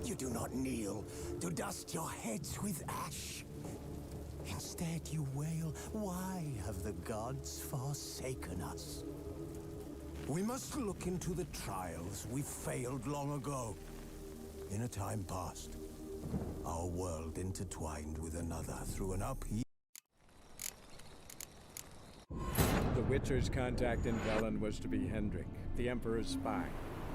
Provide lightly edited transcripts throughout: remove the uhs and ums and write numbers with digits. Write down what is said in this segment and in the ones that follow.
You do not kneel to dust your heads with ash. Instead you wail, why have the gods forsaken us? We must look into the trials we failed long ago. In a time past, our world intertwined with another through an upheaval. The Witcher's contact in Velen was to be Hendrik, the Emperor's spy.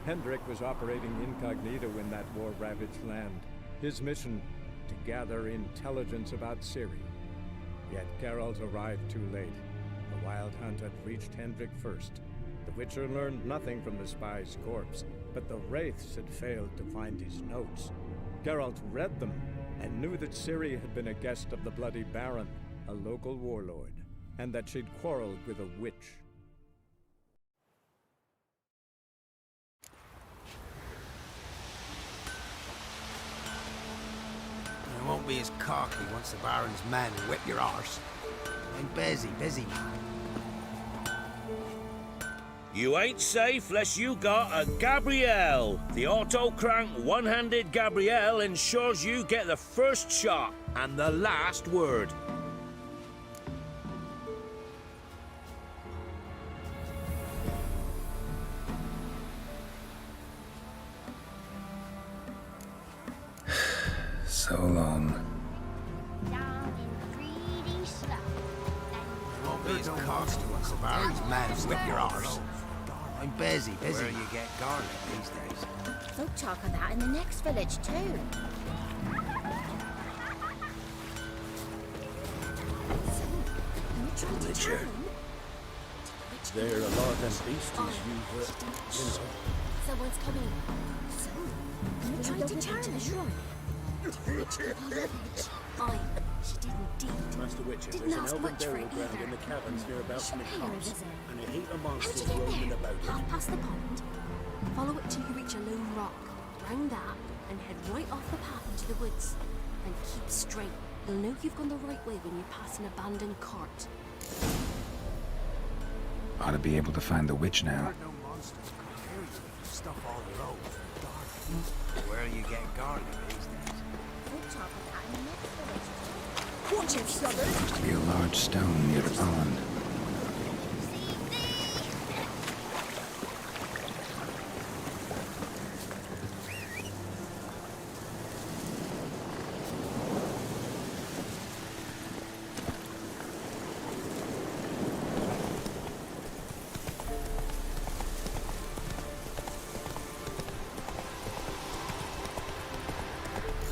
Hendrik was operating incognito in that war-ravaged land. His mission, to gather intelligence about Ciri. Yet Geralt arrived too late. The Wild Hunt had reached Hendrik first. The Witcher learned nothing from the spy's corpse, but the Wraiths had failed to find his notes. Geralt read them and knew that Ciri had been a guest of the Bloody Baron, a local warlord, and that she'd quarreled with a witch. You won't be as cocky once the Baron's men whip your arse. I'm busy man. You ain't safe less you got a Gabrielle. The auto-crank one-handed Gabrielle ensures you get the first shot and the last word. So long. You won't be as cocky once the Baron's men whip your arse. I'm busy. Where you get garlic these days. They'll talk of that in the next village too. Witcher. There are a lot of them beasties you've, Someone's coming. So, you tried to turn the shrine. Aye, she did indeed. Master Witcher, Didn't there's an ask elven much for burial it ground either. in the caverns nearabouts from the Should pay her a cops, visit. and a heap of How monsters did you get roaming there? about it. Half past the pond. Follow it till you reach a lone rock. Round that and head right off the path into the woods. And keep straight. You'll know you've gone the right way when you pass an abandoned cart. Ought to be able to find the witch now. No monsters could hear you if you stuff all the roads in the dark. Where you get garlic these days. They'll talk of that in the next village too. Watch it, Southern! Seems to be a large stone near the pond.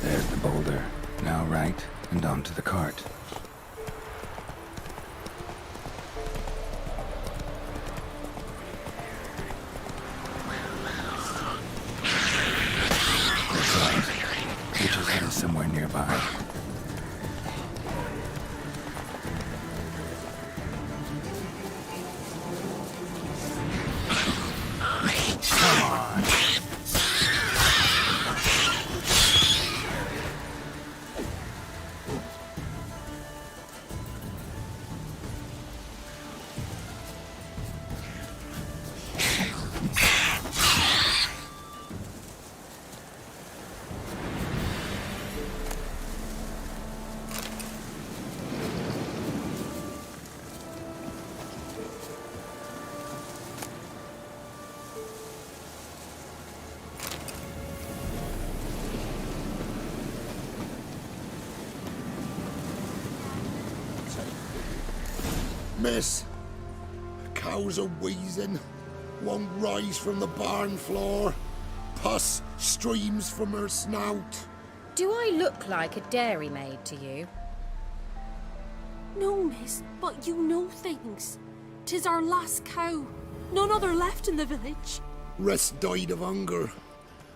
There's the boulder. Now right, and onto the cart. That's right. Witch is hidden somewhere nearby. Miss, cows are wheezing, won't rise from the barn floor, pus streams from her snout. Do I look like a dairymaid to you? No, miss, but you know things. 'Tis our last cow. None other left in the village. Rest died of hunger,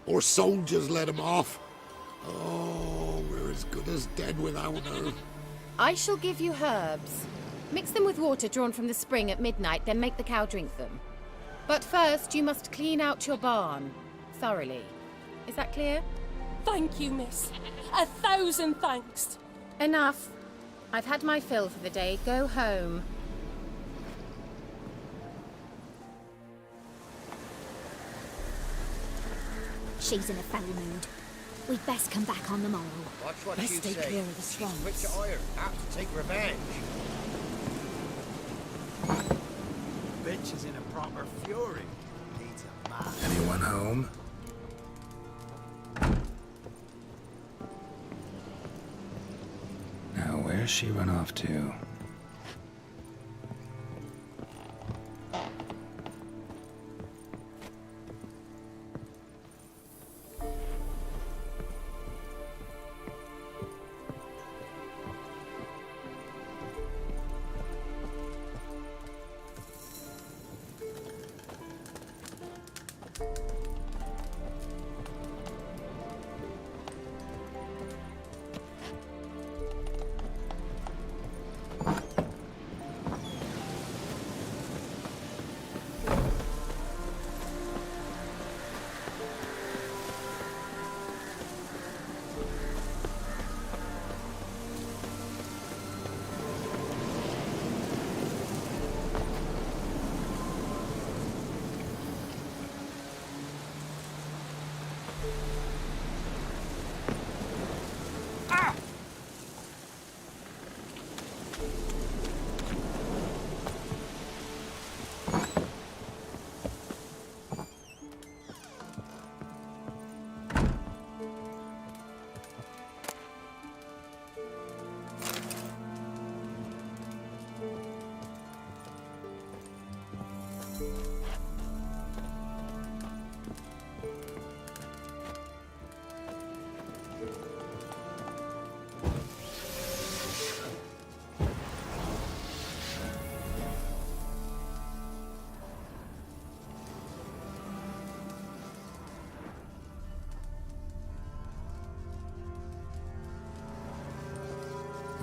or soldiers let him off. Oh, we're as good as dead without her. I shall give you herbs. Mix them with water drawn from the spring at midnight, then make the cow drink them. But first, you must clean out your barn. Thoroughly. Is that clear? Thank you, miss. 1,000 thanks. Enough. I've had my fill for the day. Go home. She's in a foul mood. We'd best come back on the morrow. Watch what Best you stay say. clear of the She's swamps. quick to ire, apt to take revenge. Bitch is in a proper fury. Needs a man. Anyone home? Now, where's she run off to?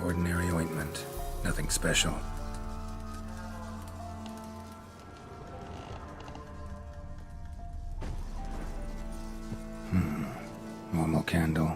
Ordinary ointment. Nothing special. Normal candle.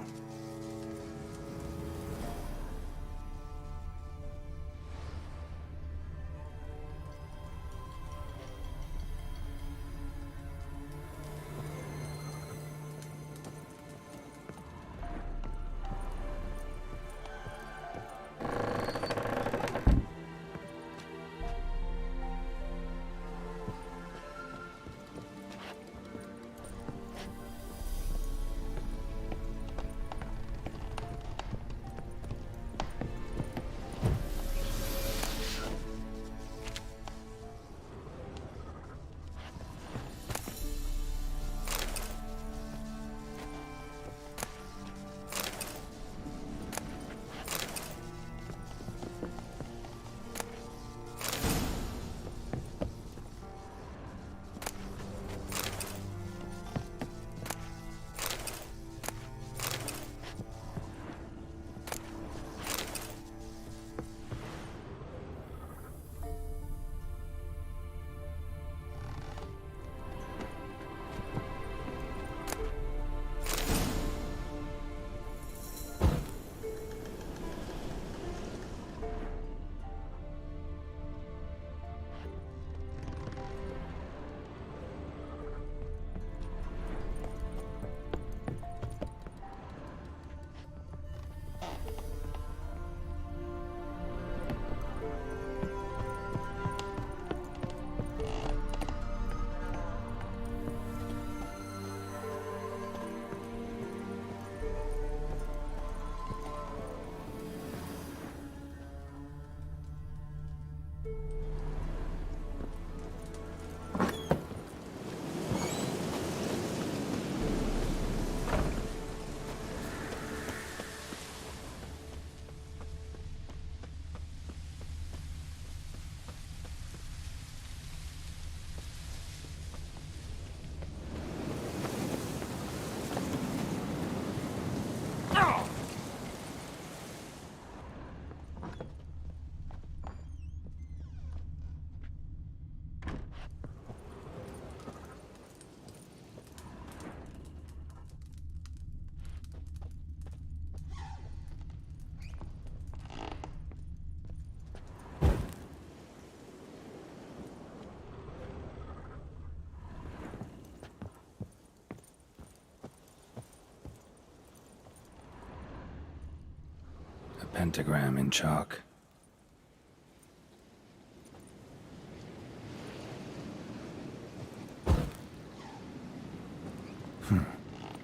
pentagram in chalk.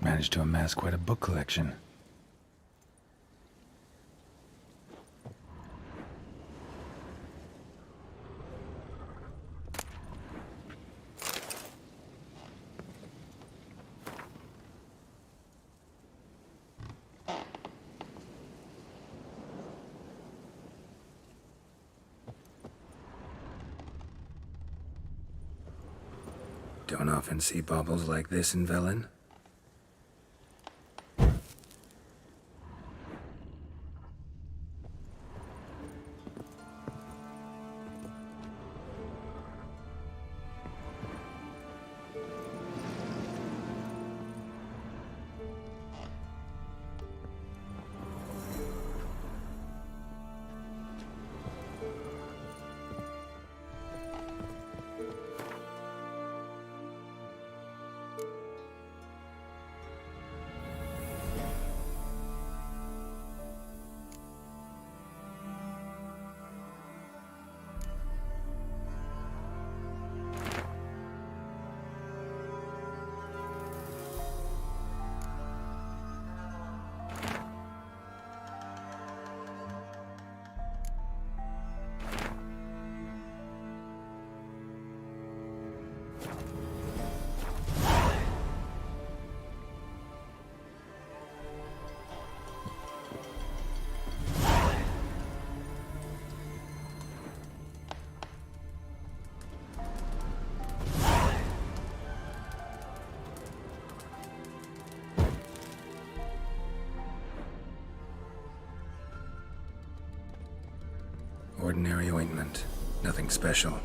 Managed to amass quite a book collection. Don't often see baubles like this in Velen. Ordinary ointment. Nothing special.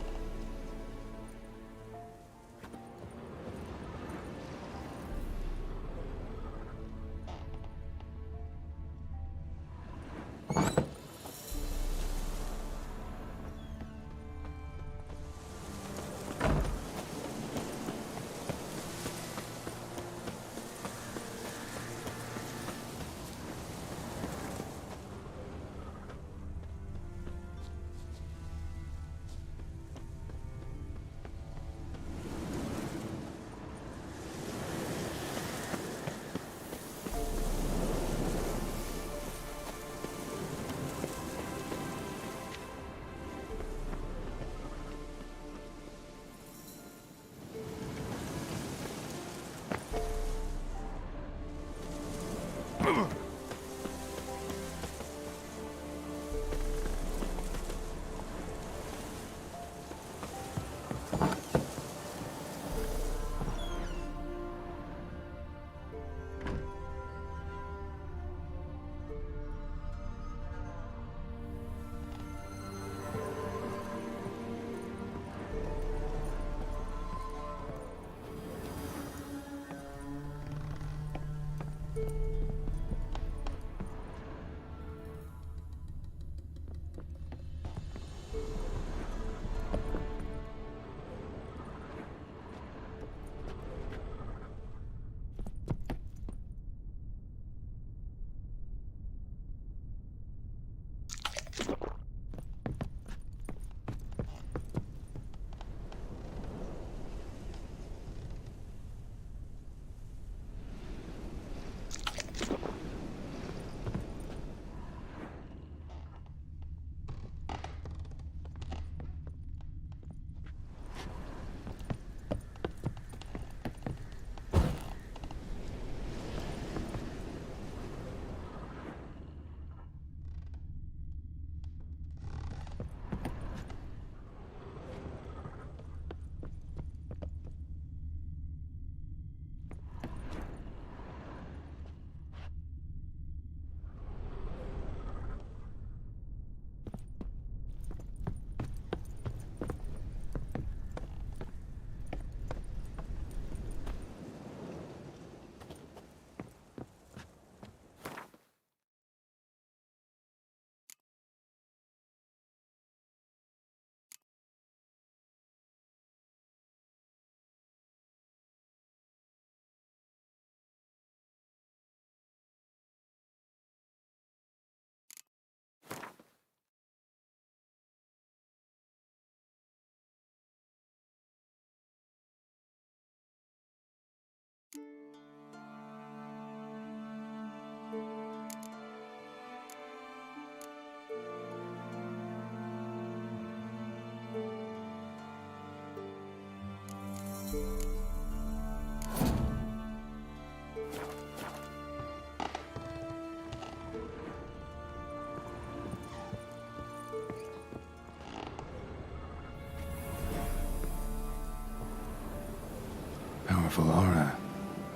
powerful aura.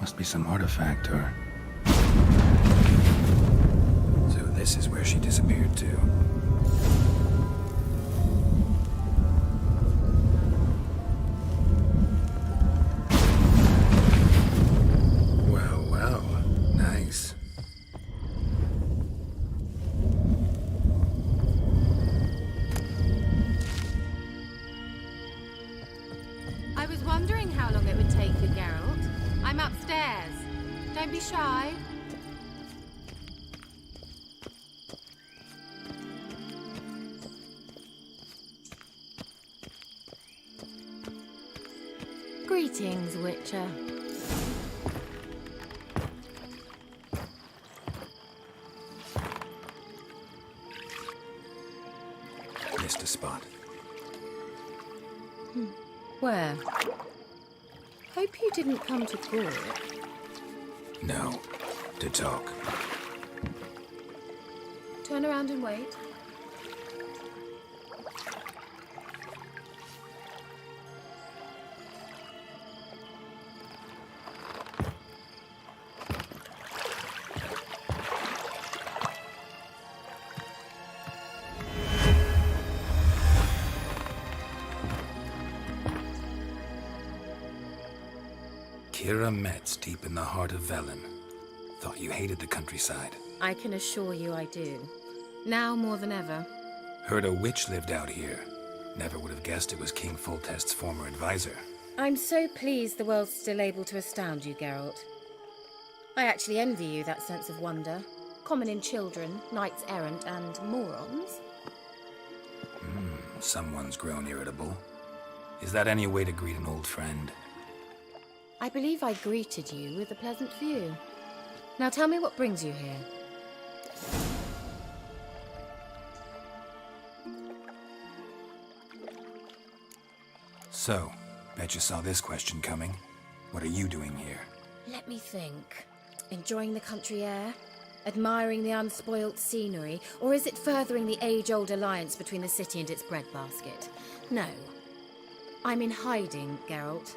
Must be some artifact or... So this is where she disappeared to. Well, well. Nice. I was wondering how long it would take you, Geralt. I'm upstairs. Don't be shy. Greetings, Witcher. Missed a spot. Where? Hope you didn't come to Gore. No. To talk. Turn around and wait. Kira Metz, deep in the heart of Velen. Thought you hated the countryside. I can assure you I do. Now more than ever. Heard a witch lived out here. Never would have guessed it was King Foltest's former advisor. I'm so pleased the world's still able to astound you, Geralt. I actually envy you that sense of wonder. Common in children, knights errant, and morons. Someone's grown irritable. Is that any way to greet an old friend? I believe I greeted you with a pleasant view. Now tell me what brings you here. So, bet you saw this question coming. What are you doing here? Let me think. Enjoying the country air? Admiring the unspoilt scenery? Or is it furthering the age-old alliance between the city and its breadbasket? No. I'm in hiding, Geralt.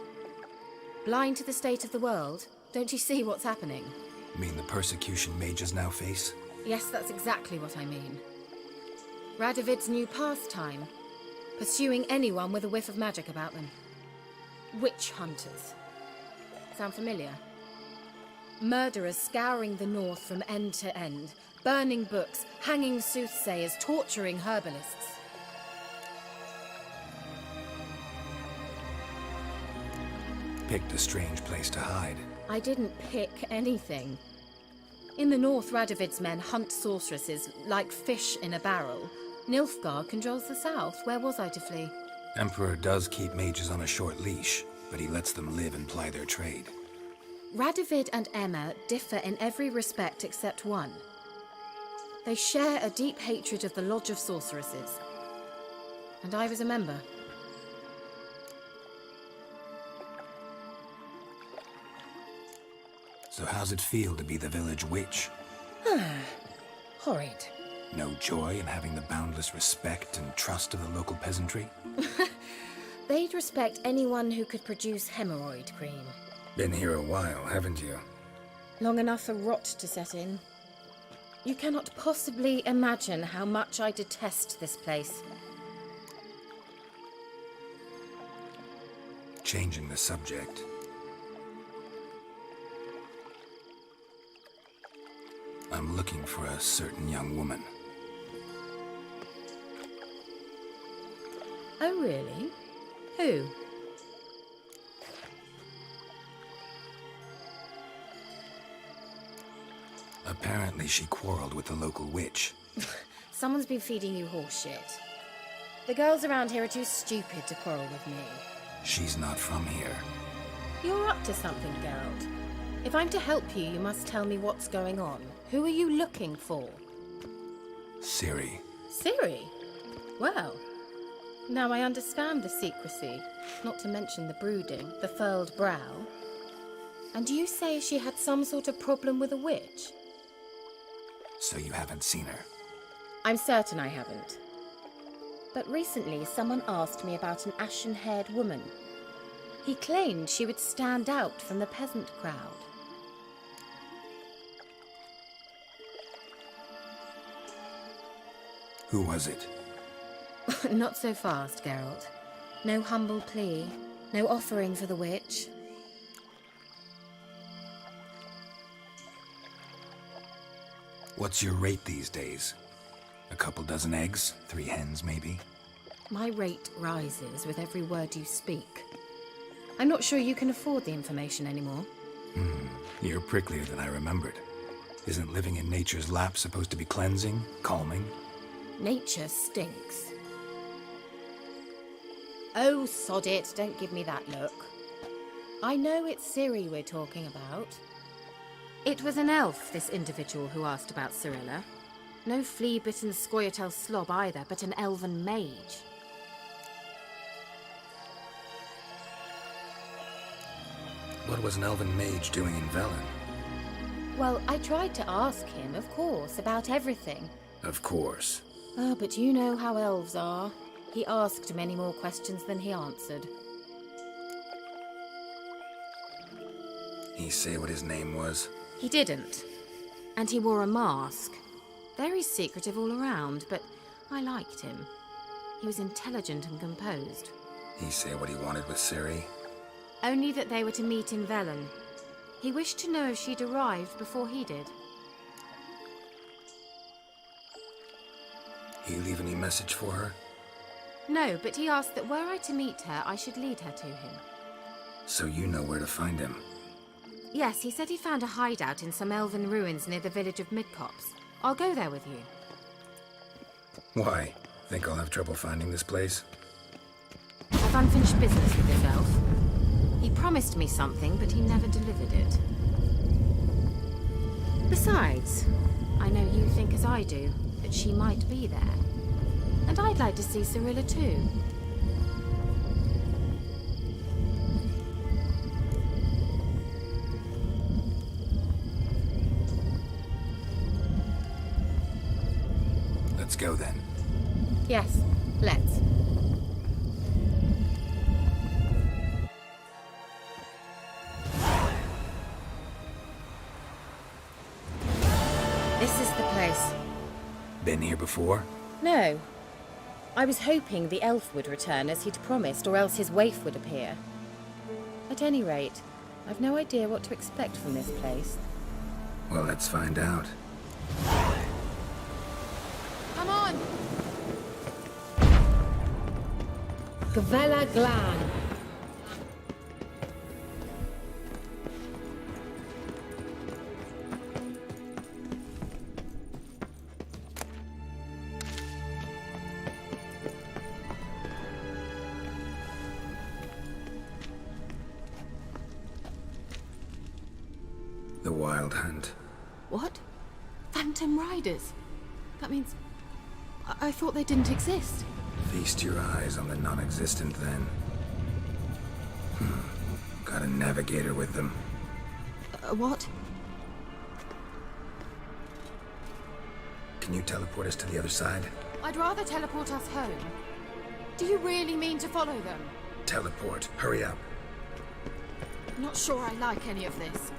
Blind to the state of the world? Don't you see what's happening? Mean the persecution mages now face? Yes, that's exactly what I mean. Radovid's new pastime. Pursuing anyone with a whiff of magic about them. Witch hunters. Sound familiar? Murderers scouring the north from end to end, burning books, hanging soothsayers, torturing herbalists. Picked a strange place to hide. I didn't pick anything. In the north, Radovid's men hunt sorceresses like fish in a barrel. Nilfgaard controls the south. Where was I to flee? Emperor does keep mages on a short leash, but he lets them live and ply their trade. Radovid and Emma differ in every respect except one. They share a deep hatred of the Lodge of Sorceresses. And I was a member. So how's it feel to be the village witch? Horrid. No joy in having the boundless respect and trust of the local peasantry? They'd respect anyone who could produce hemorrhoid cream. Been here a while, haven't you? Long enough for rot to set in. You cannot possibly imagine how much I detest this place. Changing the subject. I'm looking for a certain young woman. Oh, really? Who? Apparently she quarreled with the local witch. Someone's been feeding you horseshit. The girls around here are too stupid to quarrel with me. She's not from here. You're up to something, Geralt. If I'm to help you, you must tell me what's going on. Who are you looking for? Ciri. Ciri? Well, now I understand the secrecy, not to mention the brooding, the furled brow. And you say she had some sort of problem with a witch? So you haven't seen her? I'm certain I haven't. But recently, someone asked me about an ashen-haired woman. He claimed she would stand out from the peasant crowd. Who was it? Not so fast, Geralt. No humble plea, no offering for the witch. What's your rate these days? A couple dozen eggs? 3 hens, maybe? My rate rises with every word you speak. I'm not sure you can afford the information anymore. You're pricklier than I remembered. Isn't living in nature's lap supposed to be cleansing, calming? Nature stinks. Oh, sod it, don't give me that look. I know it's Ciri we're talking about. It was an elf, this individual who asked about Cirilla. No flea-bitten Scoia'tael slob either, but an elven mage. What was an elven mage doing in Velen? Well, I tried to ask him, of course, about everything. Of course. Oh, but you know how elves are. He asked many more questions than he answered. He say what his name was? He didn't. And he wore a mask. Very secretive all around, but I liked him. He was intelligent and composed. He say what he wanted with Ciri? Only that they were to meet in Velen. He wished to know if she'd arrived before he did. He leave any message for her? No, but he asked that were I to meet her, I should lead her to him. So you know where to find him? Yes, he said he found a hideout in some elven ruins near the village of Midcopse. I'll go there with you. Why? Think I'll have trouble finding this place? I've unfinished business with this elf. He promised me something, but he never delivered it. Besides, I know you think as I do, that she might be there. And I'd like to see Cirilla too. Let's go then. Yes, let's. This is the place. Been here before? No. I was hoping the elf would return as he'd promised, or else his waif would appear. At any rate, I've no idea what to expect from this place. Well, let's find out. Come on! Gavella Glan. The Wild Hunt. What? Phantom Riders? That means... I thought they didn't exist. Feast your eyes on the non-existent then. Got a navigator with them. What? Can you teleport us to the other side? I'd rather teleport us home. Do you really mean to follow them? Teleport. Hurry up. Not sure I like any of this.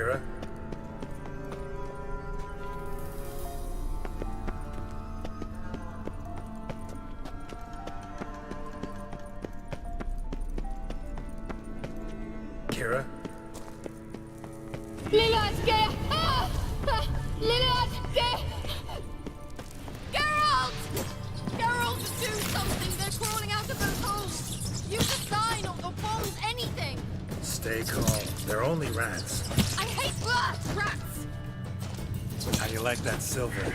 Kira? Kira? Lilad, get! Lilad, get! Geralt! Geralt, do something! They're crawling out of those holes! Use a sign or bombs, anything! Stay calm. They're only rats. I hate rats! How you like that silver?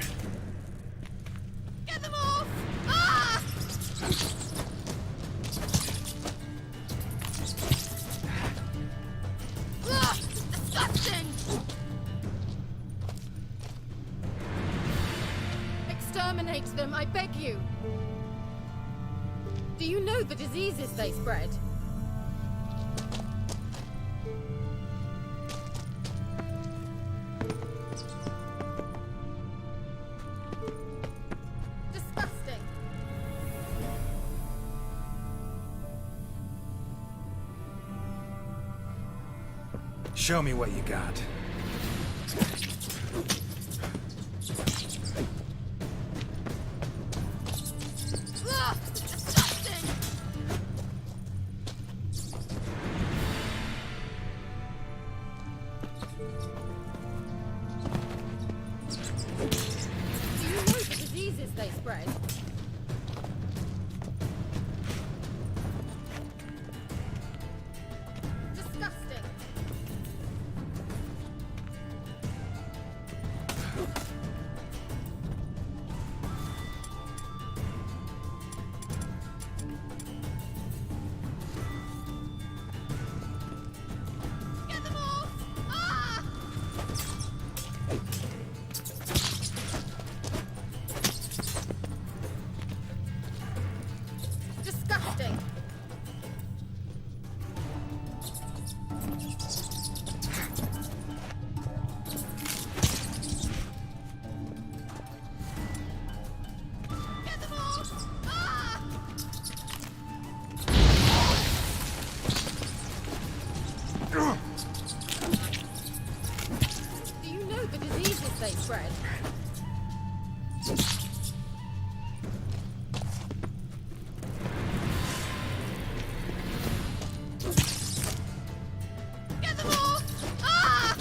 Get them off! Ah! Ugh, disgusting! Exterminate them, I beg you! Do you know the diseases they spread? Disgusting! Show me what you got. Ugh, disgusting! Do you know the diseases they spread? Disgusting! Get them off! Ah! Disgusting! Get them off! Ah! Do you know the diseases they spread? Get them off! Ah!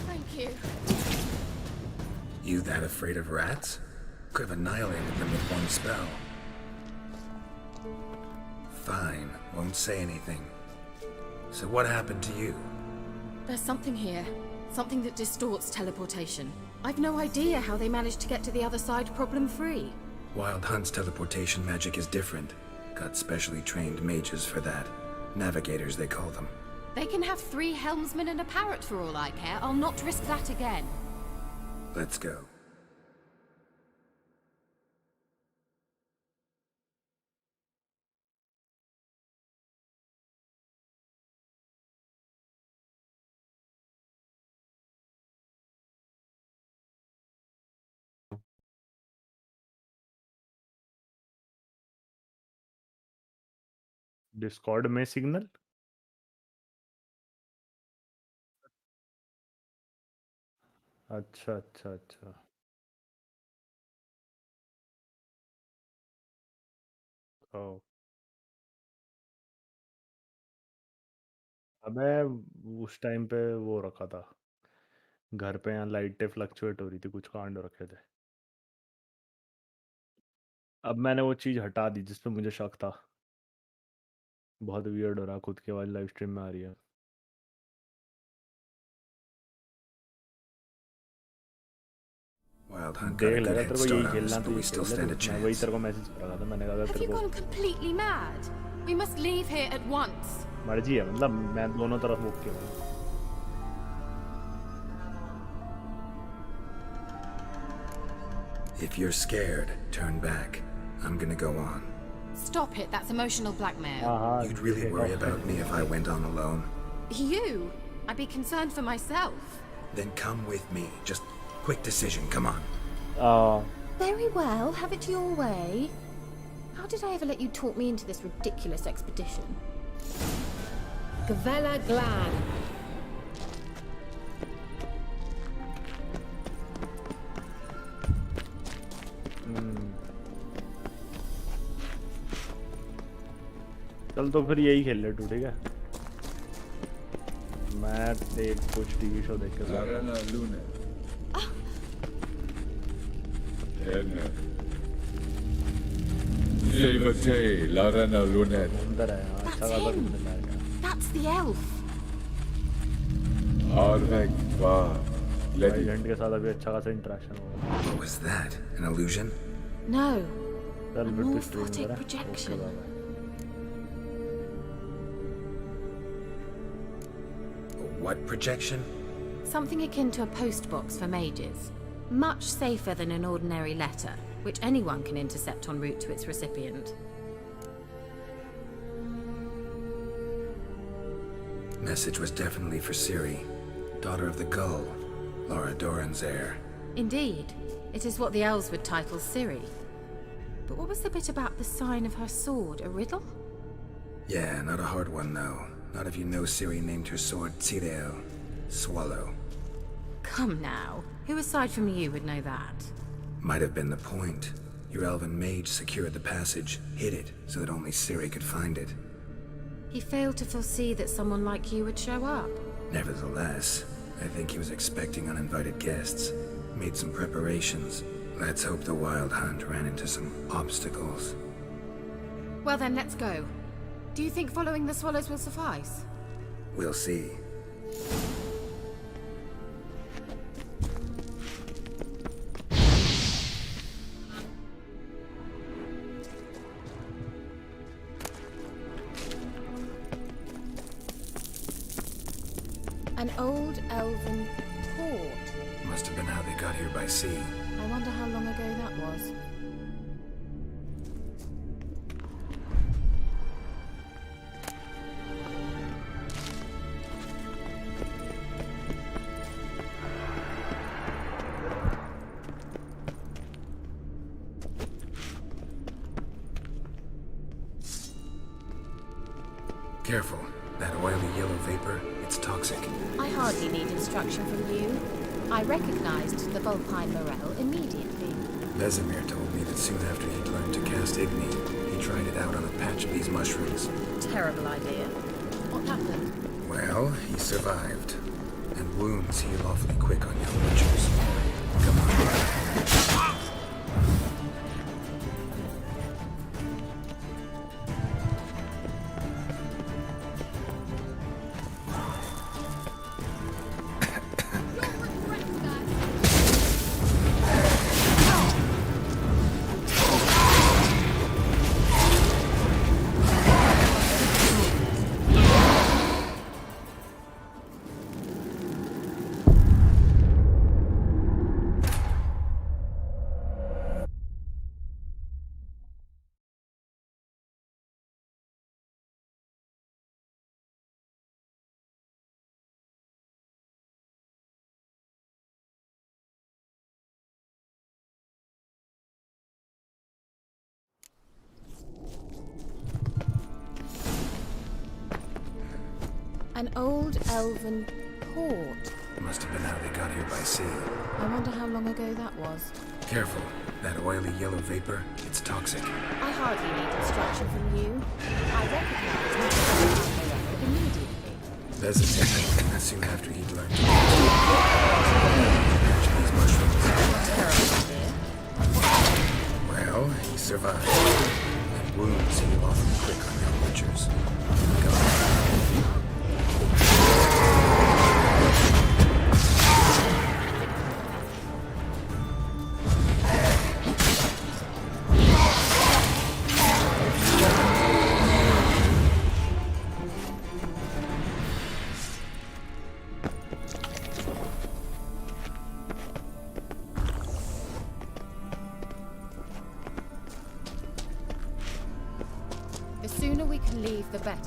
Thank you. You that afraid of rats? Could have annihilated them with one spell. Fine, won't say anything. So what happened to you? There's something here. Something that distorts teleportation. I've no idea how they managed to get to the other side problem-free. Wild Hunt's teleportation magic is different. Got specially trained mages for that. Navigators, they call them. They can have 3 helmsmen and a parrot for all I care. I'll not risk that again. Let's go. Discord में signal अच्छा अच्छा अच्छा ओ अबे उस time पे वो रखा था घर पे यहाँ लाइटें फ्लक्चुएट हो रही थी कुछ कांड हो रखे थे अब मैंने वो चीज़ हटा दी जिस पे मुझे शक था बहुत वियर्ड हो रहा खुद की आवाज़ लाइव स्ट्रीम में आ रही है Wild Hunt got a देख good लगा head तेरे को start यही on us, खेलना but तो we ये still खेल stand ले a मैं वही chance. तेरे को मैसेज कर रहा था मैंने कहा Have तेरे you को gone completely mad? We must leave here at once. मर्जी है मतलब मैं दोनों तरफ मुक के हूँ If you're scared, turn back. I'm gonna go on. Stop it, that's emotional blackmail. हाँ You'd really worry about me if I went on alone? You? I'd be concerned for myself. Then come with me. Just quick decision, come on. Very well, have it your way. How did I ever let you talk me into this ridiculous expedition? Gavella Glan. चल तो फिर यही खेल ले तू, ठीक है? मैं कुछ टीवी शो देख के Larena Lune. Erne. Levate, Larena Lune. अंदर है, हाँ, अच्छा खासा घूमने लायक है। That's the elf. Arvek va. Lady. Agent के साथ अभी अच्छा खासा इंटरेक्शन होगा। What was that? An illusion? No. चल A फिर तू morphotic स्ट्रीम कर। projection. What projection? Something akin to a postbox for mages. Much safer than an ordinary letter, which anyone can intercept en route to its recipient. Message was definitely for Ciri, daughter of the Gull, Laura Doran's heir. Indeed, it is what the elves would title Ciri. But what was the bit about the sign of her sword? A riddle? Yeah, not a hard one though. Not if you know Ciri named her sword Tirel, Swallow. Come now, who aside from you would know that? Might have been the point. Your elven mage secured the passage, hid it, so that only Ciri could find it. He failed to foresee that someone like you would show up. Nevertheless, I think he was expecting uninvited guests. Made some preparations. Let's hope the Wild Hunt ran into some obstacles. Well then, let's go. Do you think following the swallows will suffice? We'll see. An old elven port. Must have been how they got here by sea. I wonder how long ago that was. Careful. That oily yellow vapor, it's toxic. I hardly need instruction from you. I recognized the Vulpine Morel immediately. Vesemir told me that soon after he'd learned to cast Igni, he tried it out on a patch of these mushrooms. Terrible idea. What happened? Well, he survived. And wounds heal awfully quick on young witchers. Come on. An old elven port. Must have been how they got here by sea. I wonder how long ago that was. Careful. That oily yellow vapor, it's toxic. I hardly need instruction from you. I recognized the Vulpine Morel immediately. Vesemir, soon after he'd learned to patch of these mushrooms. Terrible idea. Well, he survived. And wounds heal awfully quick on young witchers. Come on. The sooner we can leave, the better.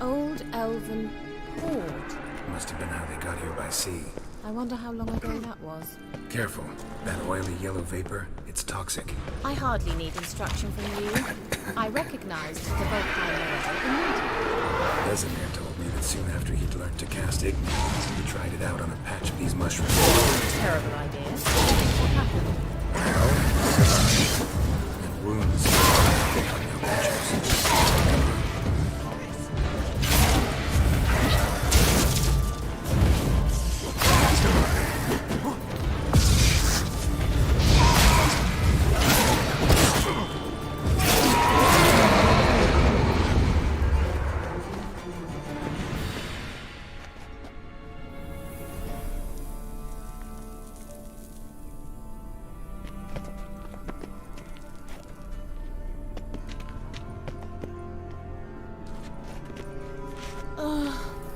old elven port. Must have been how they got here by sea. I wonder how long ago that was. Careful. That oily yellow vapor, it's toxic. I hardly need instruction from you. I recognized the Volkheim immediately. Vesemir told me that soon after he'd learned to cast Ignis, he tried it out on a patch of these mushrooms. Terrible idea. What happened? And wounds. No patches.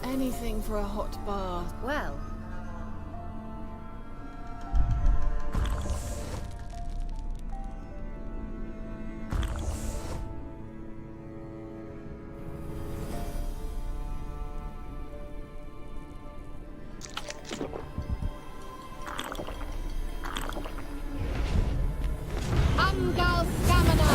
Anything for a hot bath. Well, Angal Stamina!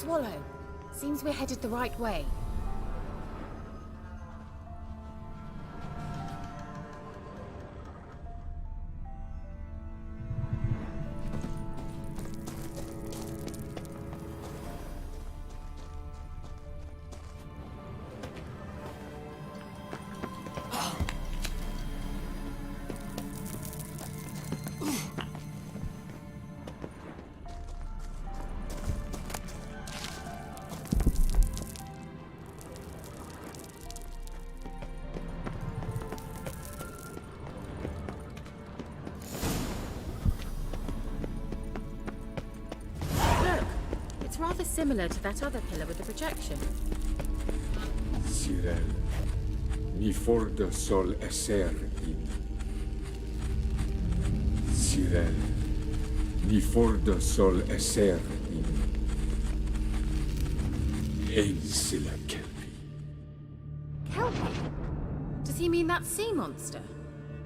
swallow. Seems we're headed the right way. Rather similar to that other pillar with the projection. Sirel, ni fordo sol esser in. Sirel, ni fordo sol esser in. Ein silla kelpi. Kelpie? Does he mean that sea monster?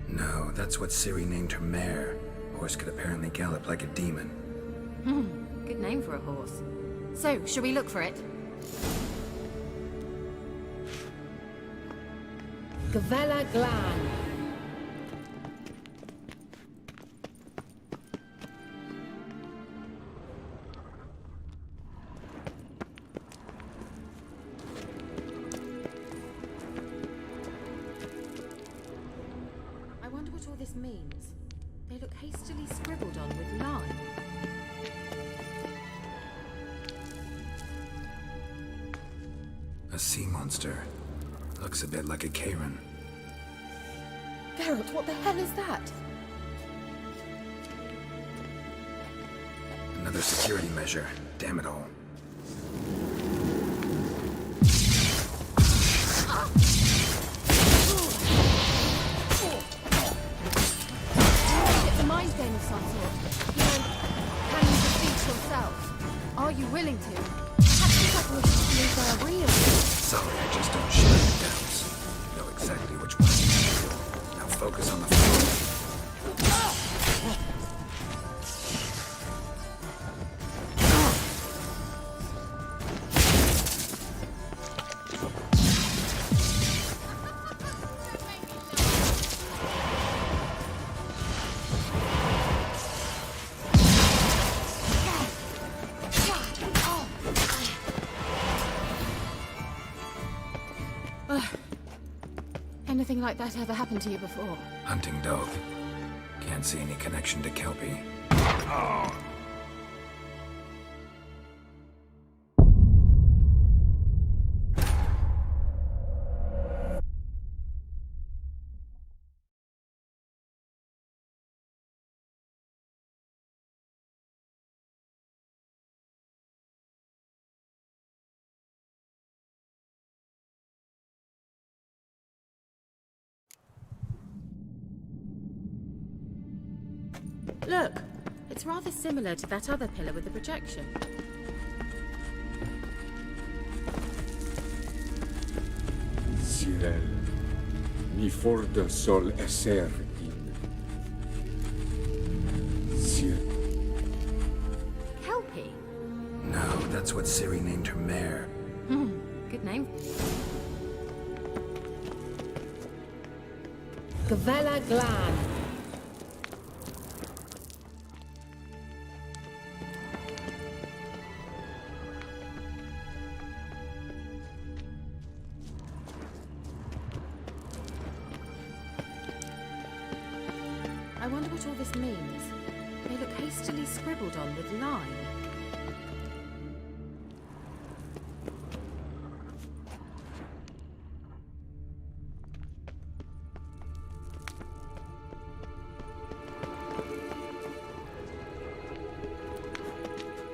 No, that's what Ciri named her mare. Horse could apparently gallop like a demon. Good name for a horse. So, shall we look for it? Gavella Glan. I wonder what all this means. They look hastily scribbled on with lime. A sea monster. Looks a bit like a Karen. Geralt, what the hell is that? Another security measure. Damn it all. It's a mind game of some sort. You know, can you defeat yourself? Are you willing to? Perhaps you believe they're real. Sorry, I just don't share your doubts. Know exactly which one is real. Now focus on the floor. Anything like that ever happened to you before? Hunting dog. Can't see any connection to Kelpie. Look, it's rather similar to that other pillar with the projection. Sirel, ni fordo sol esser in. Kelpie? No, that's what Ciri named her mare. Good name. Gavella Glan. I wonder what all this means. They look hastily scribbled on with lime.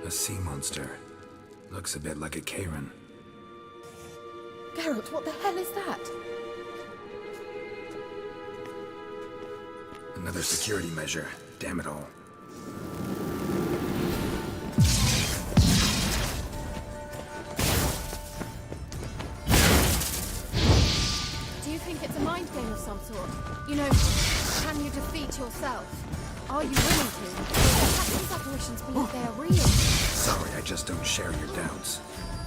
A sea monster. Looks a bit like a Karen. Geralt, what the hell is that? Another security measure. Damn it all. Do you think it's a mind game of some sort? You know, can you defeat yourself? Are you willing to? The captain's apparitions believe they are real. Sorry, I just don't share your doubts.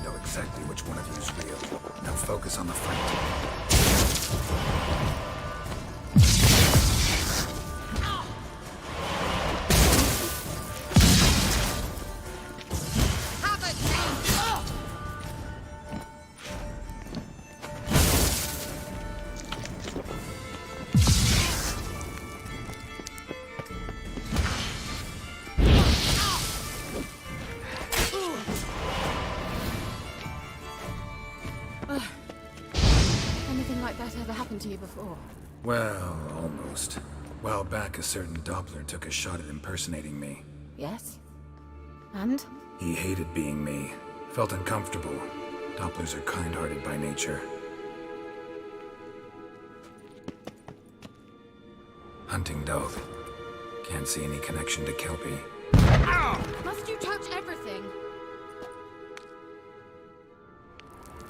Know exactly which one of you is real. Now focus on the fight. Anything like that ever happened to you before? Well, almost. While back, a certain Doppler took a shot at impersonating me. Yes. And? He hated being me. Felt uncomfortable. Dopplers are kind-hearted by nature. Hunting dog. Can't see any connection to Kelpie. Must you touch everything?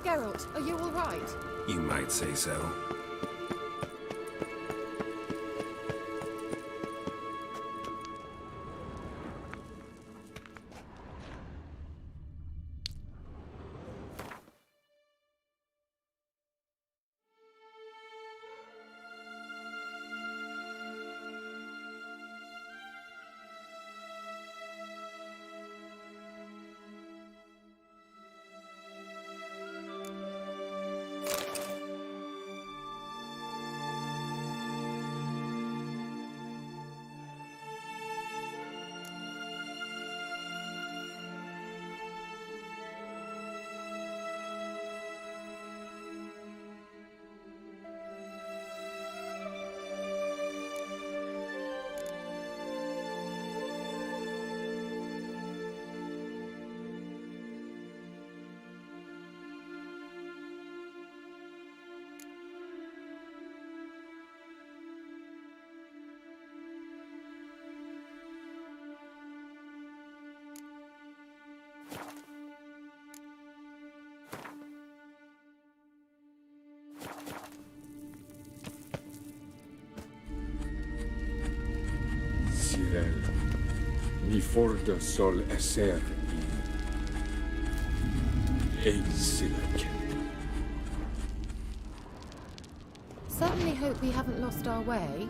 Geralt, are you all right? You might say so. Cyril, mi fordo sol esser in Eilsilek. Certainly hope we haven't lost our way.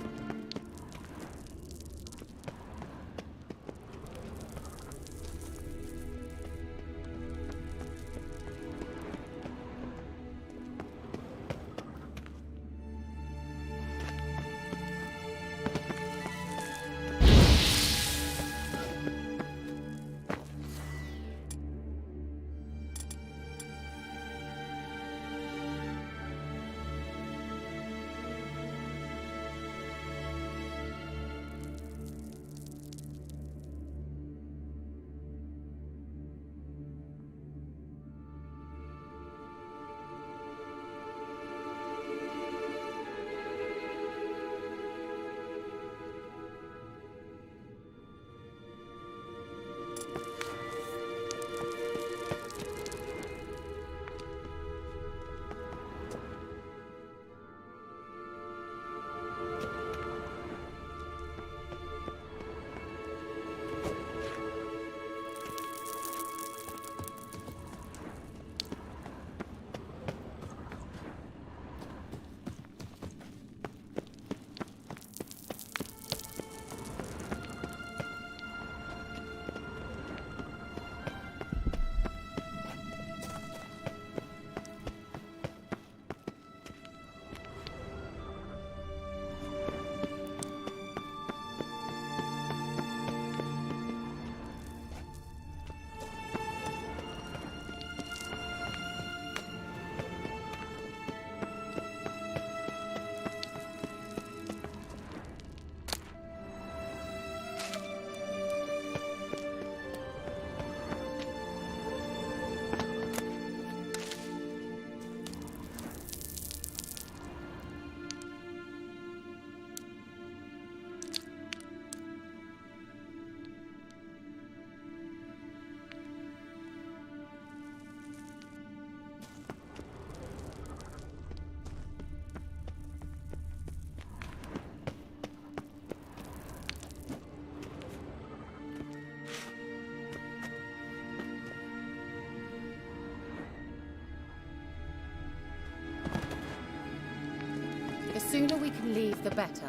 sooner we can leave, the better.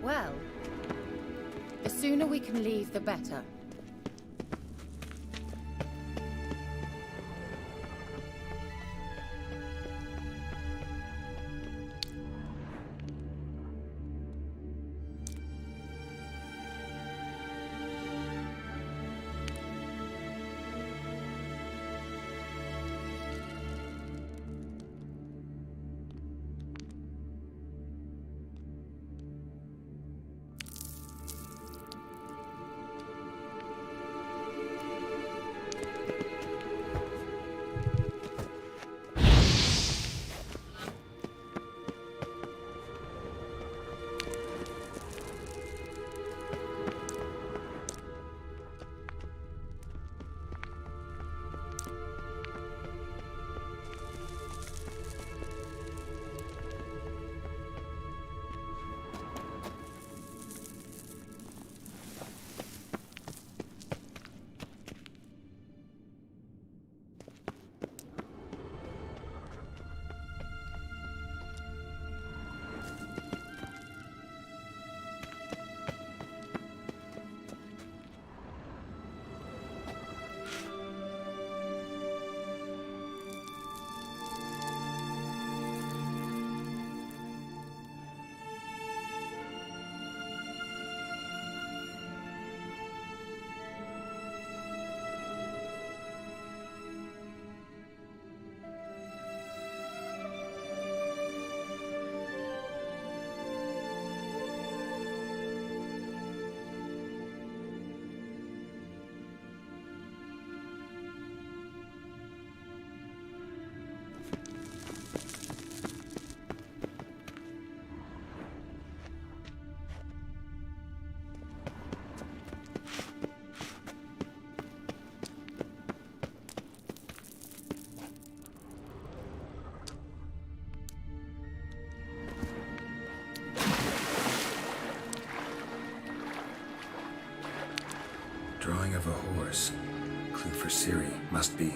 Well, the sooner we can leave, the better. Drawing of a horse. Clue for Ciri, must be.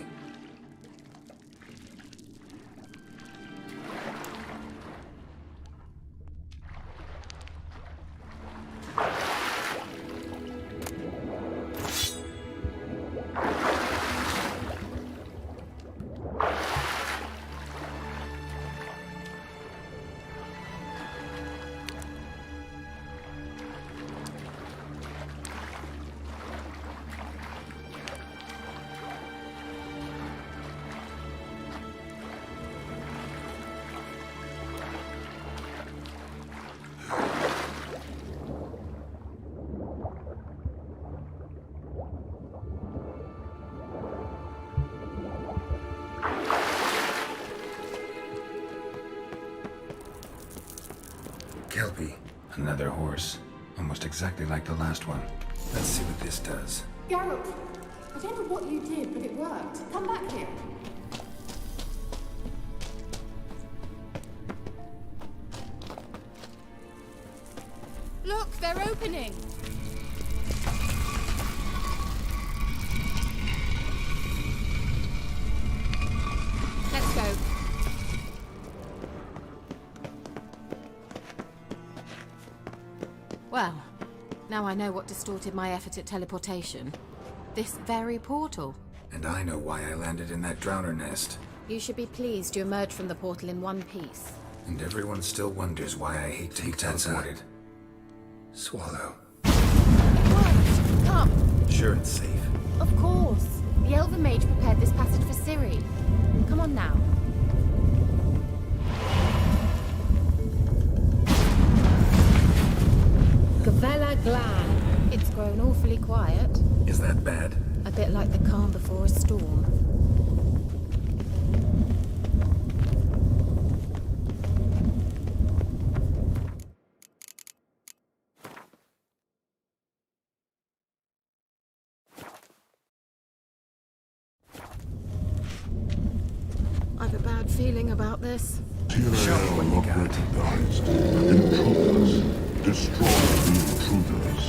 Kelpie. Another horse. Almost exactly like the last one. Let's see what this does. Geralt, I don't know what you did, but it worked. Come back here. Look, they're opening! Let's go. Well, now I know what distorted my effort at teleportation. This very portal. And I know why I landed in that drowner nest. You should be pleased you emerged from the portal in one piece. And everyone still wonders why I hate to be teleported. Swallow. It worked! Come! Sure it's safe. Of course. The Elven Mage prepared this passage for Ciri. Come on now. Gavella Glan. It's grown awfully quiet. Is that bad? A bit like the calm before a storm. I've a bad feeling about this. Show me what you got. Intruders. Destroy the intruders.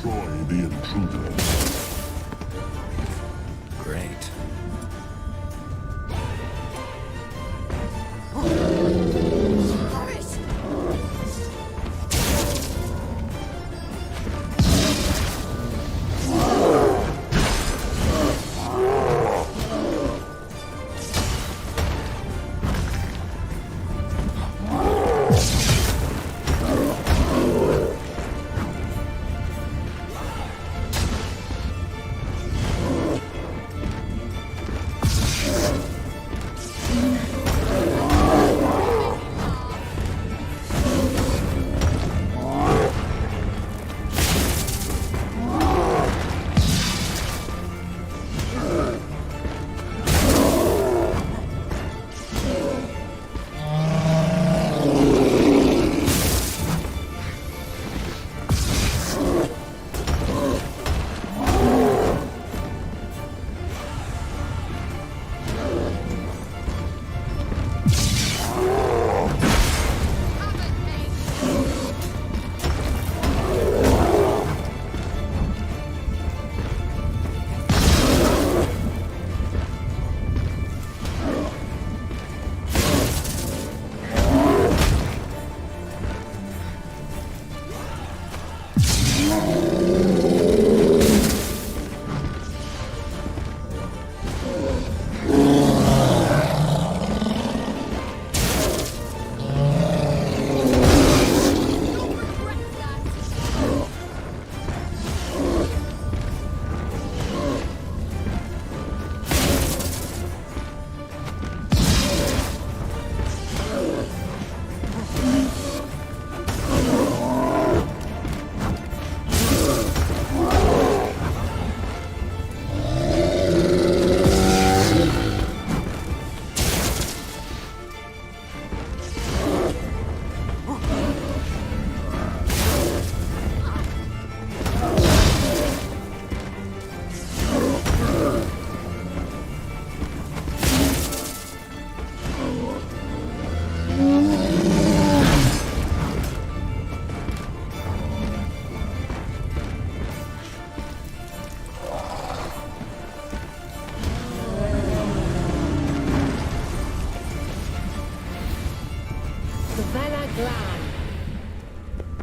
destroy the intruder. Great.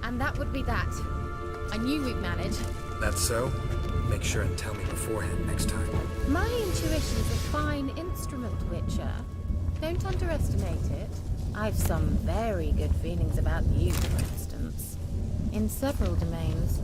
And that would be that. I knew we'd manage. That's so? Make sure and tell me beforehand next time. My intuition's a fine instrument, Witcher. Don't underestimate it. I've some very good feelings about you, for instance. In several domains.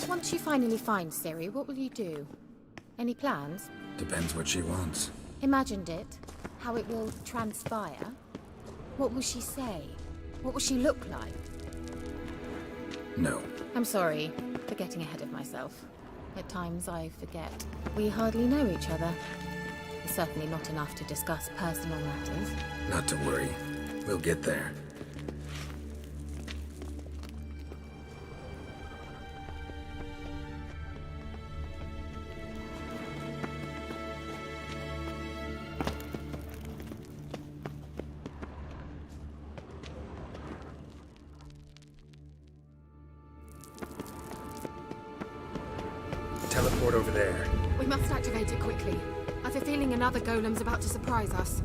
Once you finally find Ciri, what will you do? Any plans? Depends what she wants. Imagined it. How it will transpire. What will she say? What will she look like? No. I'm sorry for getting ahead of myself. At times I forget. We hardly know each other. Certainly not enough to discuss personal matters. Not to worry. We'll get there. Teleport over there. We must activate it quickly. I have a feeling another golem's about to surprise us.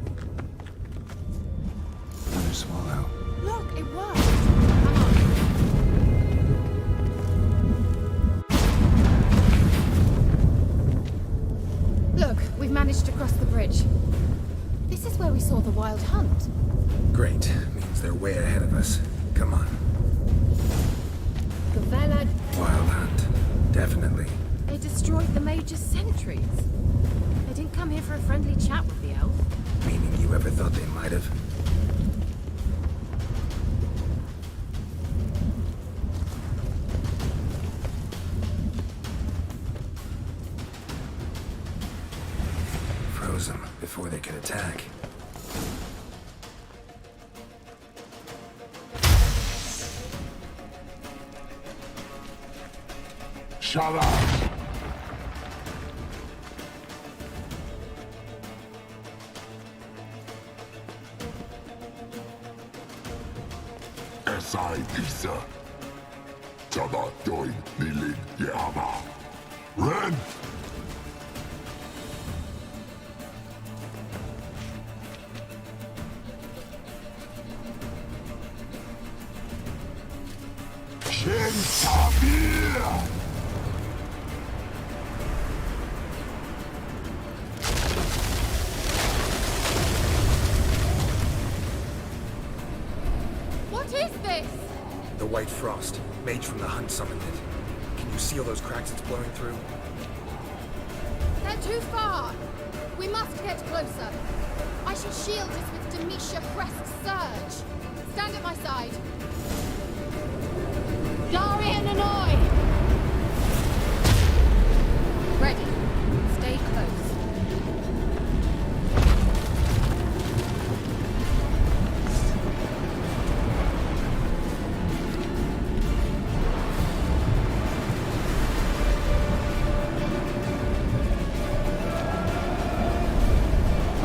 Another swallow. Look, it worked! Come on. Look, we've managed to cross the bridge. This is where we saw the wild hunt. Great. Means they're way ahead of us. Come on. Gavella, Wild hunt. Definitely. they destroyed the Major's sentries. They didn't come here for a friendly chat with the elf. Meaning you ever thought they might have? Froze them before they could attack. Shut up! Esai Isa. Taba doin nilin yama. Ren! Shin Tabir! What is this? The White Frost. Mage from the hunt summoned it. Can you see all those cracks it's blowing through? They're too far. We must get closer. I shall shield us with Demetia Crest's surge. Stand at my side. Darian and I! Ready. Stay close.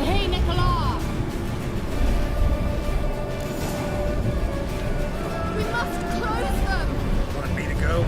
Hey, Nicola! We must close them! Want me to go?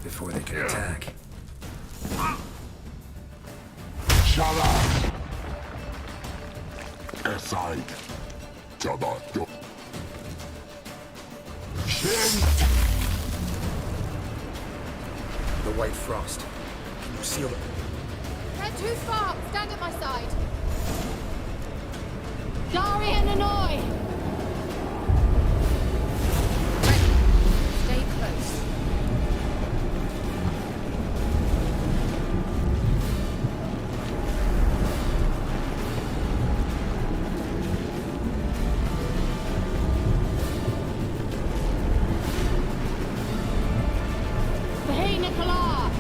before they could attack. Shala! Aside. Tabato. Shin! The White Frost. Can you seal it? They're too far! Stand at my side! Darian and Annoy! Stay close. Hey, Nicola!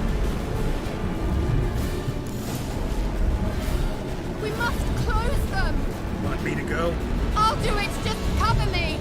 We must close them! Want me to go? I'll do it! Just cover me!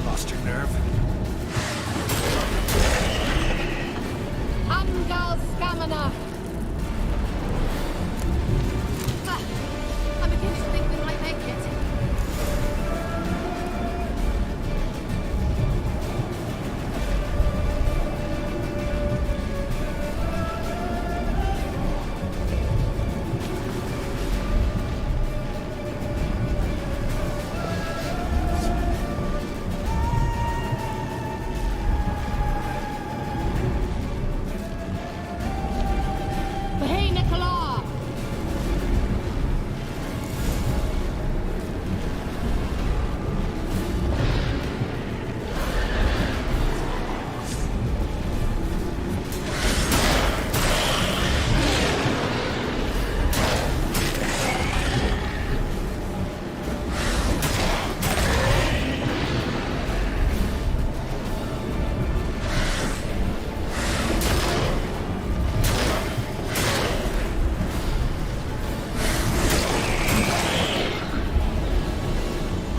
Lost your nerve? Angal Scamina! I'm beginning to think we might make it. Hey, Nicola!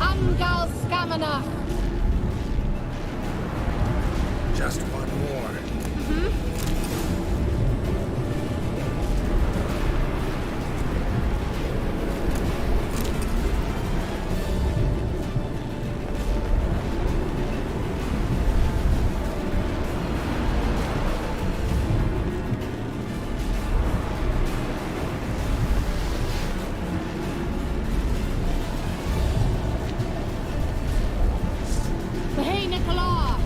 Angal Scamina! Just one more. Hey, Nicola!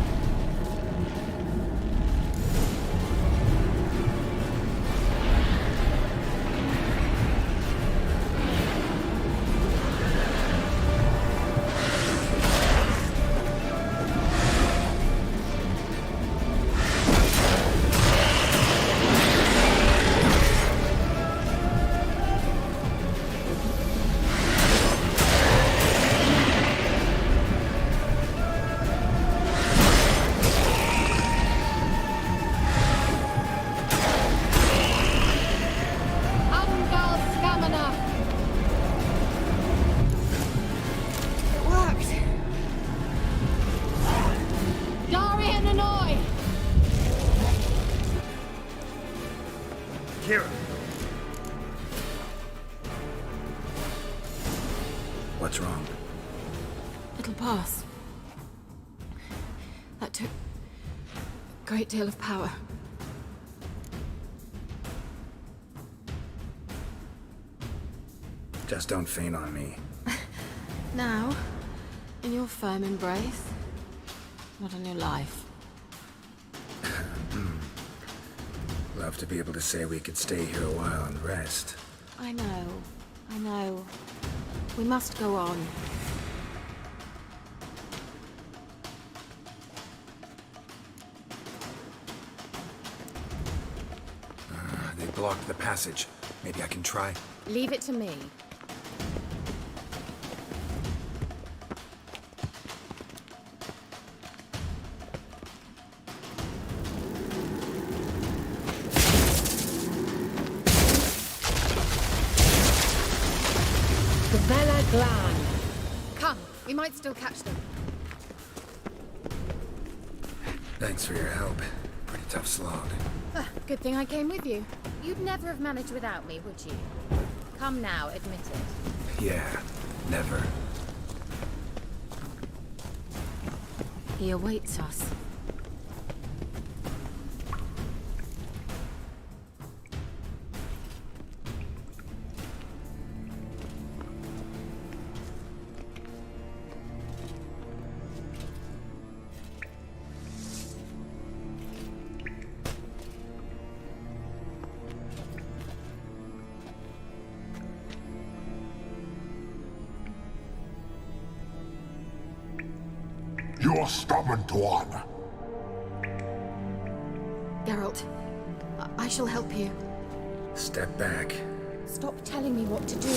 Angal Scamina! It worked! Darian Annoy! Kira! What's wrong? It'll pass. That took a great deal of power. Just don't faint on me. Now, in your firm embrace, not on your life. Love to be able to say we could stay here a while and rest. I know. We must go on. They blocked the passage. Maybe I can try. Leave it to me. Glan. Come, we might still catch them. Thanks for your help. Pretty tough slog. Good thing I came with you. You'd never have managed without me, would you? Come now, admit it. Yeah, never. He awaits us. You're stubborn, Tuan. Geralt, I shall help you. Step back. Stop telling me what to do.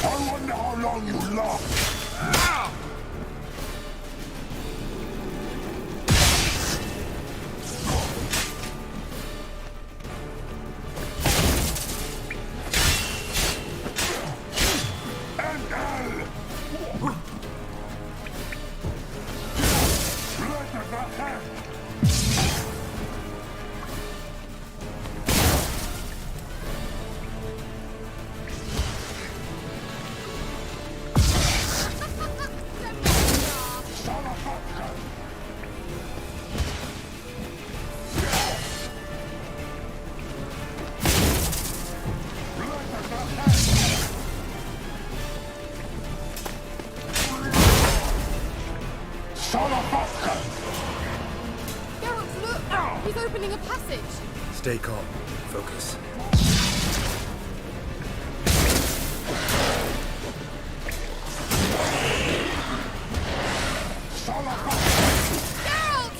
I wonder how long you last. Geralt, look! He's opening a passage! Stay calm. Focus. Geralt!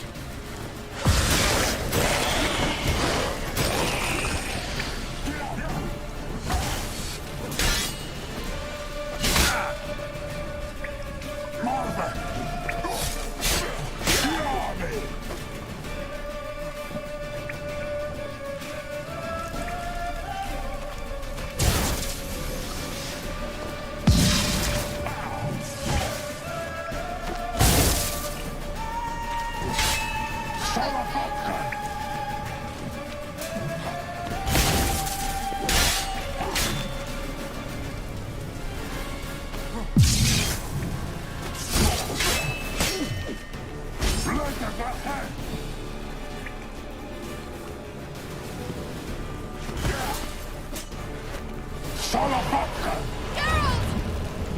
Geralt!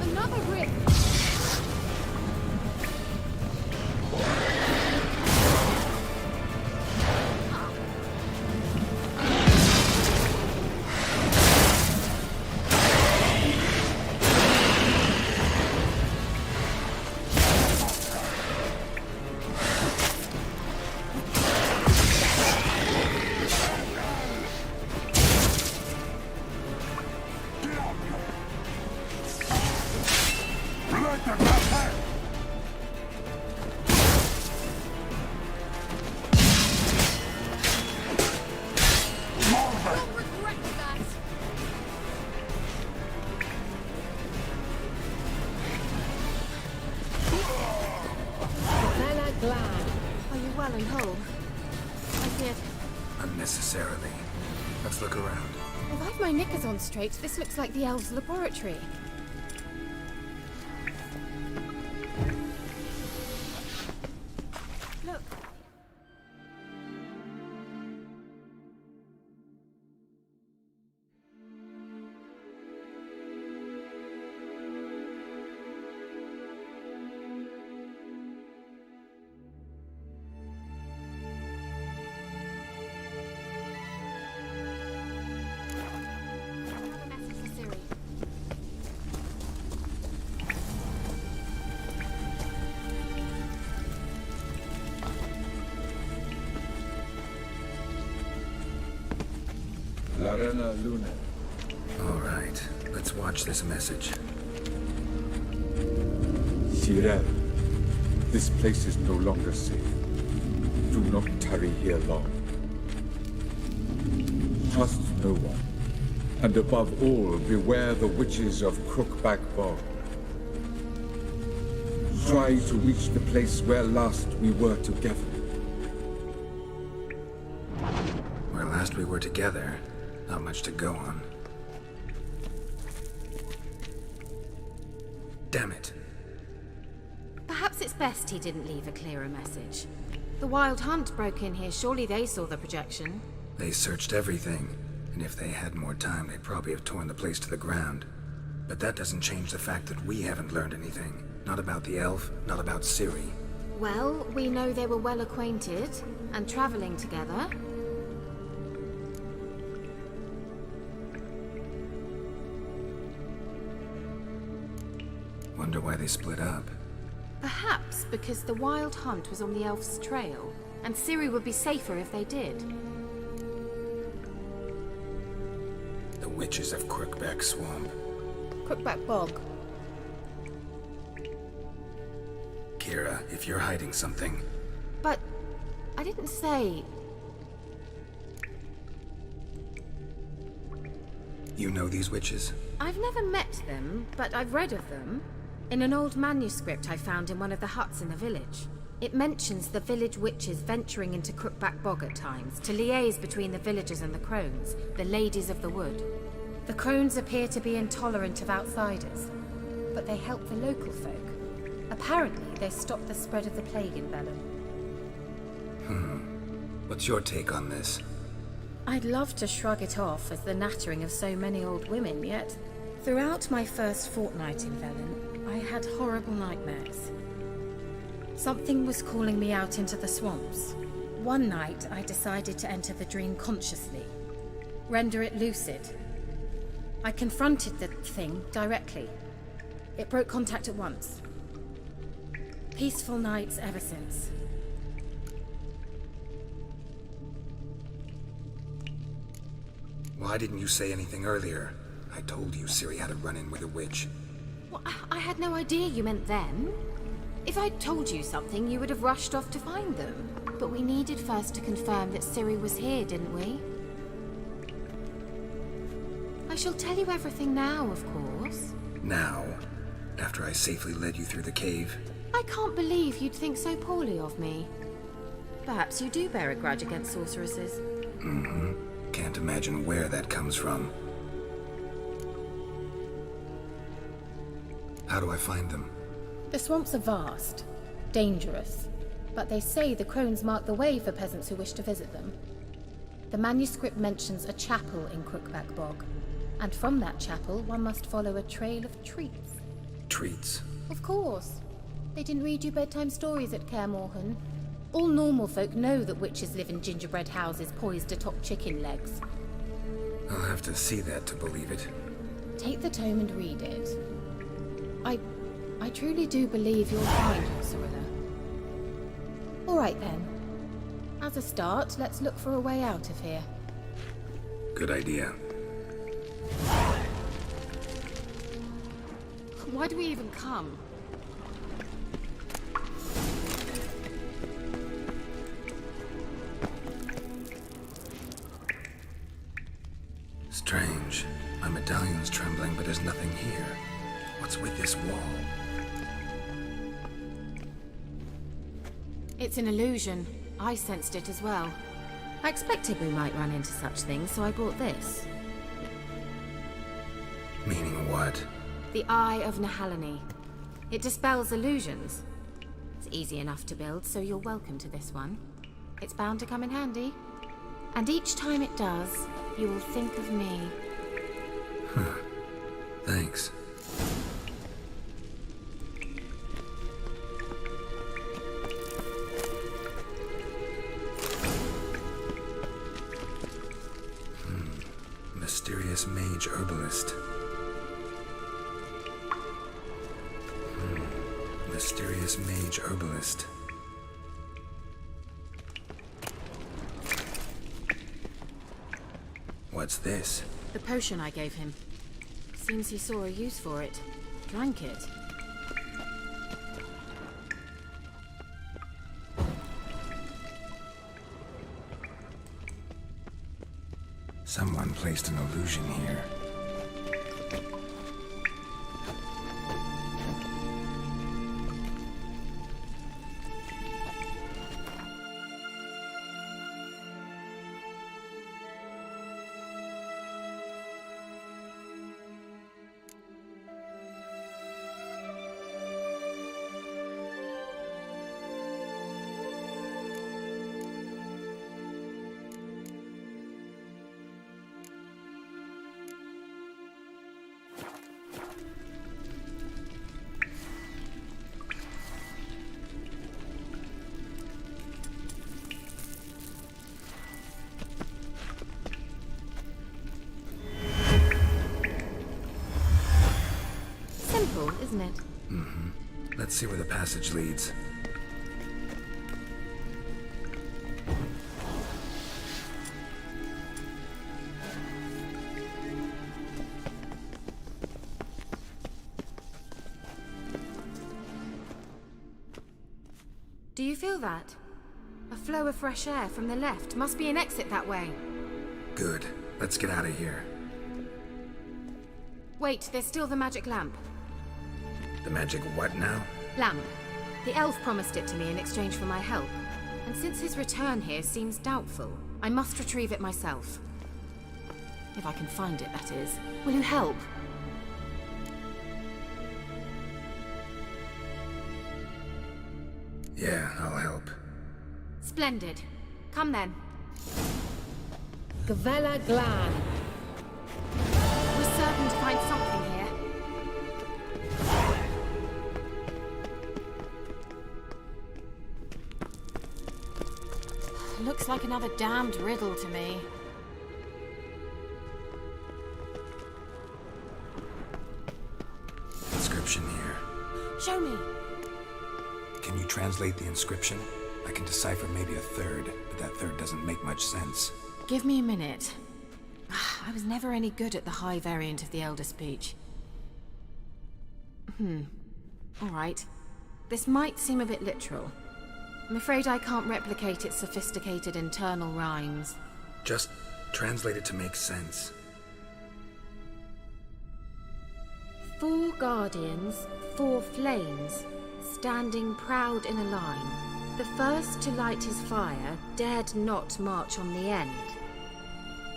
Another rip! Are you well and whole? I feared. Unnecessarily. Let's look around. If I've my knickers on straight, this looks like the elves' laboratory. Look. Larena Luna. All right, let's watch this message. Tyrell, this place is no longer safe. Do not tarry here long. Trust no one. And above all, beware the witches of Crookback Bog. Try to reach the place where last we were together. Where last we were together, not much to go on. Damn it. Perhaps it's best he didn't leave a clearer message. The Wild Hunt broke in here. Surely they saw the projection. They searched everything, and if they had more time, they'd probably have torn the place to the ground. But that doesn't change the fact that we haven't learned anything. Not about the elf, not about Ciri. Well, we know they were well acquainted and traveling together. Wonder why they split up. Perhaps because the Wild Hunt was on the elf's trail, and Ciri would be safer if they did. The witches of Crookback Swamp. Crookback Bog. Kira, if you're hiding something... But I didn't say... You know these witches? I've never met them, but I've read of them. In an old manuscript I found in one of the huts in the village. It mentions the village witches venturing into Crookback Bog at times, to liaise between the villagers and the crones, the ladies of the wood. The crones appear to be intolerant of outsiders, but they help the local folk. Apparently, they stopped the spread of the plague in Velen. What's your take on this? I'd love to shrug it off as the nattering of so many old women, yet throughout my first fortnight in Velen, I had horrible nightmares. Something was calling me out into the swamps. One night, I decided to enter the dream consciously, render it lucid. I confronted the thing directly. It broke contact at once. Peaceful nights ever since. Why didn't you say anything earlier? I told you Ciri had a run-in with a witch. Well, I had no idea you meant then. If I'd told you something, you would have rushed off to find them. But we needed first to confirm that Ciri was here, didn't we? I shall tell you everything now, of course. Now? After I safely led you through the cave? I can't believe you'd think so poorly of me. Perhaps you do bear a grudge against sorceresses. Mm-hmm. Can't imagine where that comes from. How do I find them? The swamps are vast, dangerous, but they say the crones mark the way for peasants who wish to visit them. The manuscript mentions a chapel in Crookback Bog, and from that chapel one must follow a trail of treats. Treats? Of course. They didn't read you bedtime stories at Kaer Morhen. All normal folk know that witches live in gingerbread houses poised atop chicken legs. I'll have to see that to believe it. Take the tome and read it. I truly do believe you'll find her, Cirilla. All right then. As a start, let's look for a way out of here. Good idea. Why do we even come? Strange. My medallion's trembling, but there's nothing here. What's with this wall? It's an illusion. I sensed it as well. I expected we might run into such things, so I brought this. Meaning what? The Eye of Nehaleni. It dispels illusions. It's easy enough to build, so you're welcome to this one. It's bound to come in handy. And each time it does, you will think of me. Huh. Thanks. Mysterious mage herbalist. Mysterious mage herbalist. What's this? The potion I gave him. Seems he saw a use for it. Drank it. Someone placed an illusion here. Simple, isn't it? Mm-hmm. Let's see where the passage leads. Do you feel that? A flow of fresh air from the left. Must be an exit that way. Good. Let's get out of here. Wait, there's still the magic lamp. The magic what now? Lamp. The elf promised it to me in exchange for my help. And since his return here seems doubtful, I must retrieve it myself. If I can find it, that is. Will you help? Yeah, I'll help. Splendid. Come then. Gavella Glan. We're certain to find something here. Looks like another damned riddle to me. Inscription here. Show me. Can you translate the inscription? I can decipher maybe a third, but that third doesn't make much sense. Give me a minute. I was never any good at the high variant of the Elder Speech. All right. This might seem a bit literal. I'm afraid I can't replicate its sophisticated internal rhymes. Just translate it to make sense. 4 guardians, 4 flames, standing proud in a line. The first to light his fire dared not march on the end.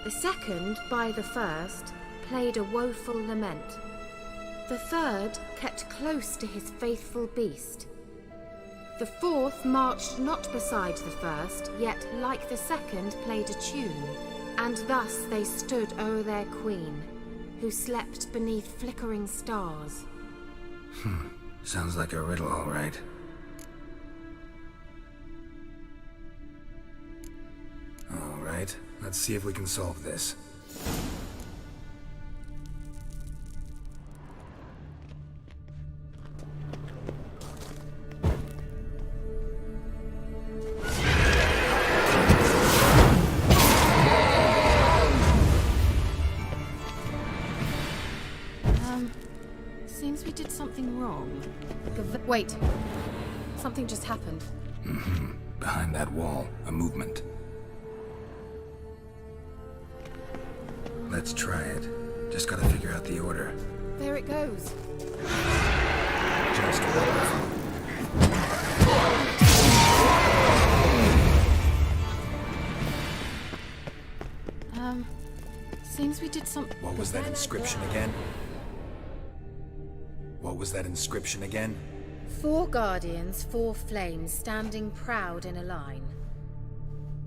The second, by the first, played a woeful lament. The third kept close to his faithful beast. The fourth marched not beside the first, yet like the second played a tune. And thus they stood o'er their queen, who slept beneath flickering stars. Sounds like a riddle, all right. All right, let's see if we can solve this. Seems we did something wrong. Wait. Something just happened. Behind that wall, a movement. Let's try it. Just gotta figure out the order. There it goes. Just hold. Seems we did something. What was that inscription again? What was that inscription again? 4 guardians, 4 flames, standing proud in a line.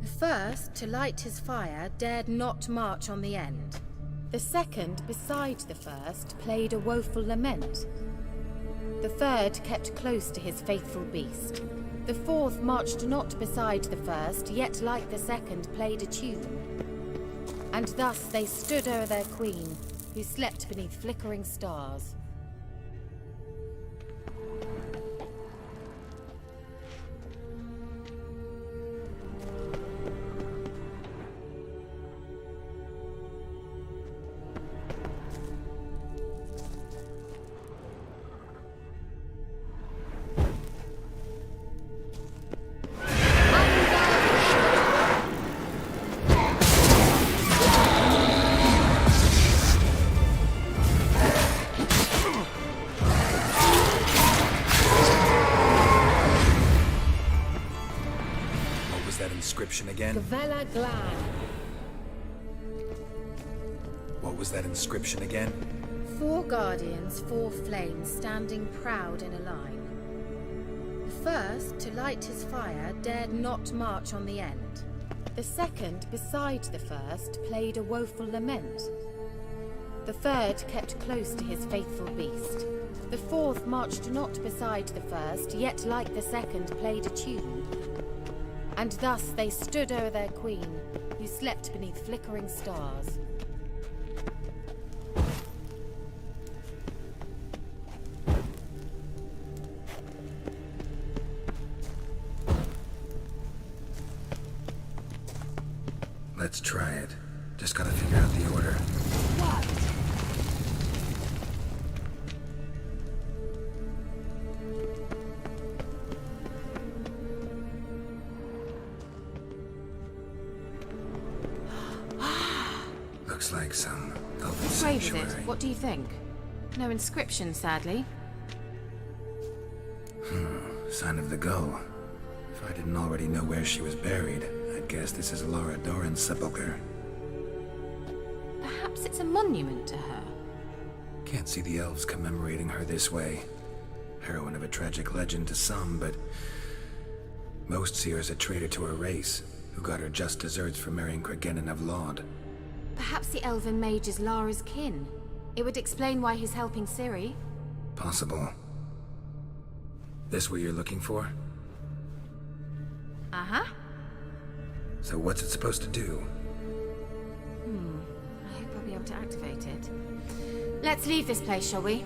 The first, to light his fire, dared not march on the end. The second, beside the first, played a woeful lament. The third kept close to his faithful beast. The fourth marched not beside the first, yet like the second played a tune. And thus they stood o'er their queen, who slept beneath flickering stars. inscription again? Gavella Glan. What was that inscription again? 4 guardians, 4 flames, standing proud in a line. The first, to light his fire, dared not march on the end. The second, beside the first, played a woeful lament. The third kept close to his faithful beast. The fourth marched not beside the first, yet like the second played a tune. And thus they stood o'er their queen, who slept beneath flickering stars. Let's try it. Just gotta figure out the order. Looks like some elven What grave is sanctuary. it? What do you think? No inscription, sadly. Sign of the gull. If I didn't already know where she was buried, I'd guess this is Laura Doran's sepulcher. Perhaps it's a monument to her. Can't see the elves commemorating her this way. Heroine of a tragic legend to some, but most see her as a traitor to her race, who got her just deserts for marrying Cregennan of Laud. Perhaps the elven mage is Lara's kin. It would explain why he's helping Ciri. Possible. This what you're looking for? Uh-huh. So what's it supposed to do? I hope I'll be able to activate it. Let's leave this place, shall we?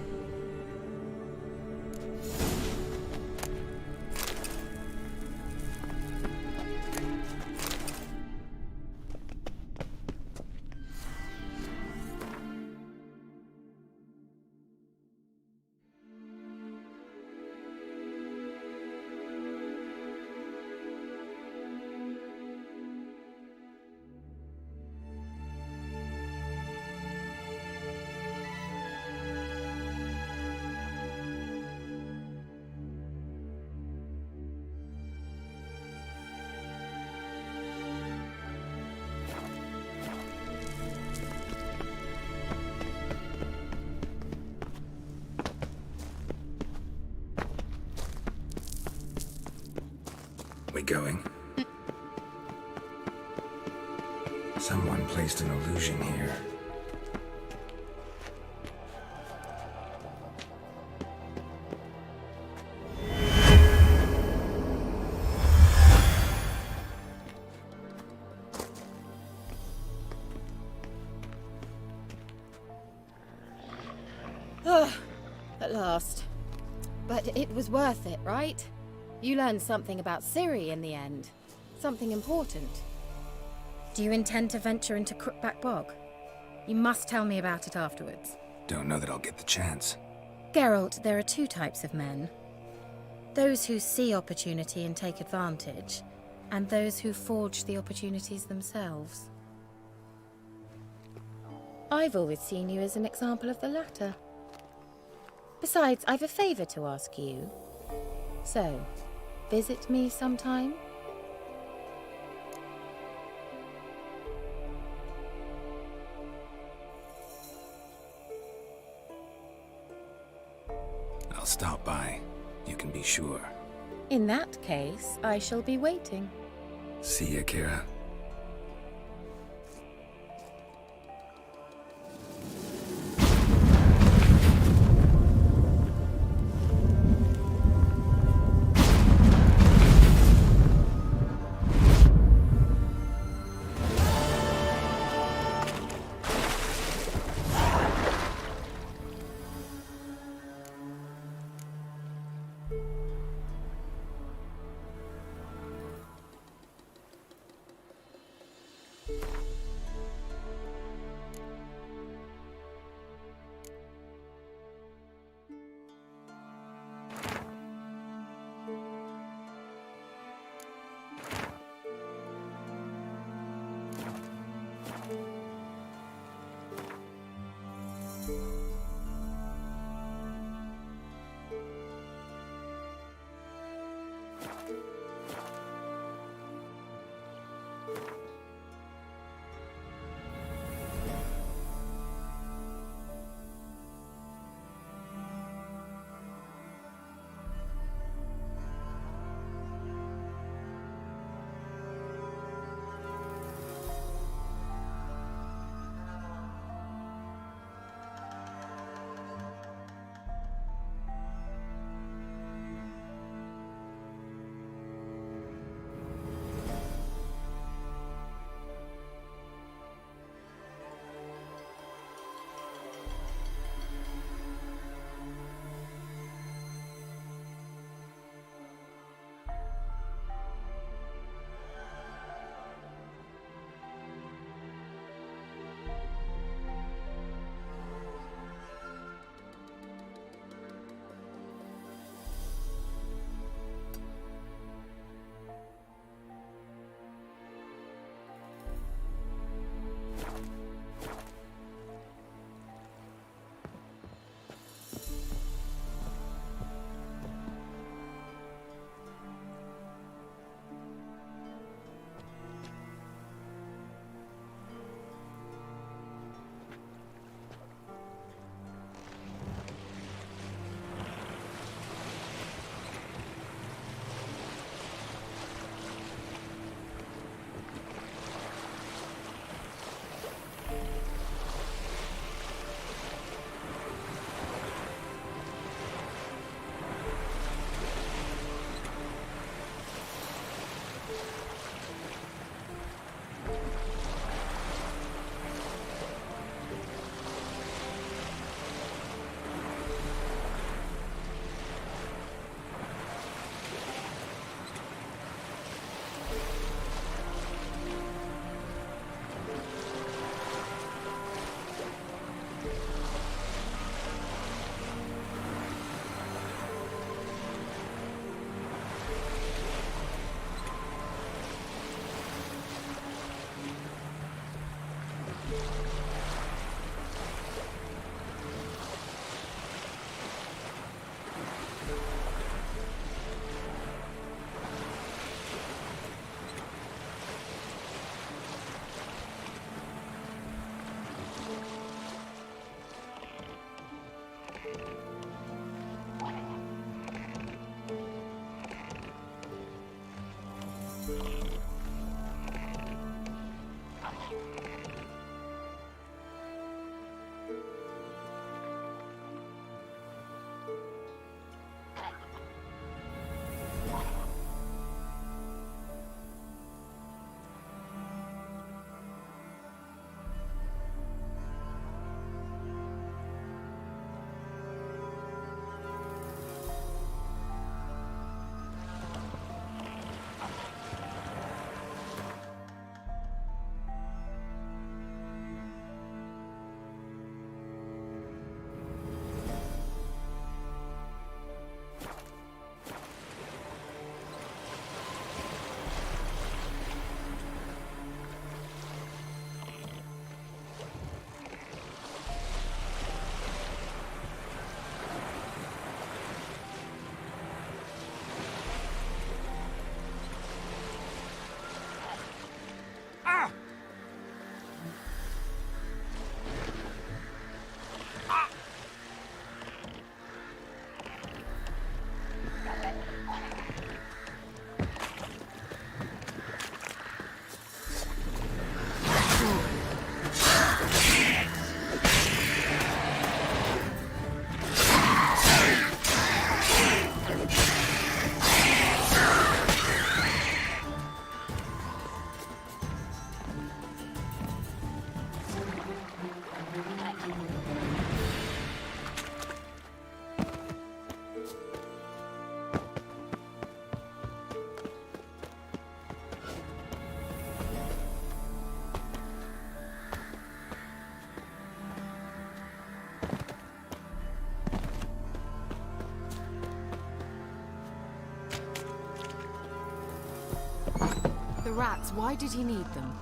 We going? Someone placed an illusion here. At last. But it was worth it, right? You learned something about Ciri in the end. Something important. Do you intend to venture into Crookback Bog? You must tell me about it afterwards. Don't know that I'll get the chance. Geralt, there are 2 types of men. Those who see opportunity and take advantage, and those who forge the opportunities themselves. I've always seen you as an example of the latter. Besides, I've a favor to ask you. So, visit me sometime? I'll stop by. You can be sure. In that case, I shall be waiting. See ya, Kira. The rats, why did he need them?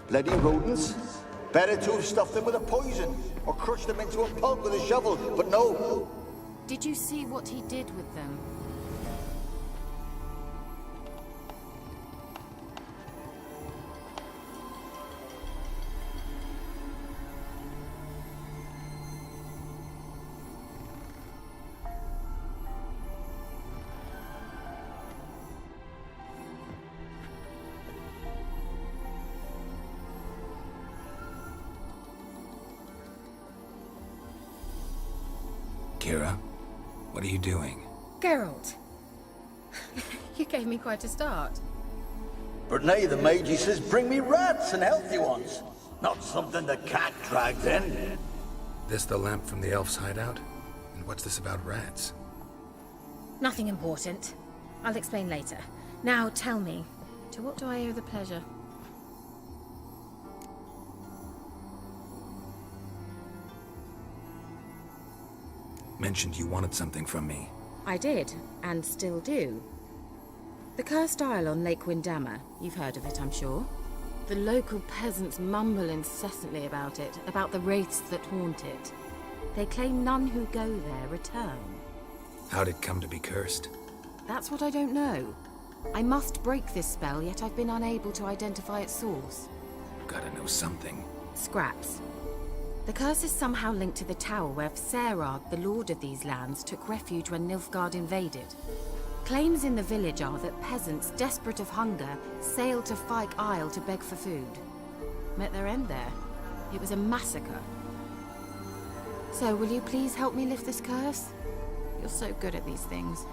Bloody rodents. Better to have stuffed them with a poison, or crushed them into a pulp with a shovel, but no. Did you see what he did with them? Kira, what are you doing? Geralt! You gave me quite a start. Brunei the mage, he says, bring me rats and healthy ones. Not something the cat dragged in. This the lamp from the elf's hideout? And what's this about rats? Nothing important. I'll explain later. Now tell me, to what do I owe the pleasure? Mentioned you wanted something from me. I did, and still do. The Cursed Isle on Lake Windammer. You've heard of it, I'm sure. The local peasants mumble incessantly about it, about the wraiths that haunt it. They claim none who go there return. How'd it come to be cursed? That's what I don't know. I must break this spell, yet I've been unable to identify its source. Gotta know something. Scraps. The curse is somehow linked to the tower where Serad, the lord of these lands, took refuge when Nilfgaard invaded. Claims in the village are that peasants, desperate of hunger, sailed to Fyke Isle to beg for food. Met their end there. It was a massacre. So, will you please help me lift this curse? You're so good at these things.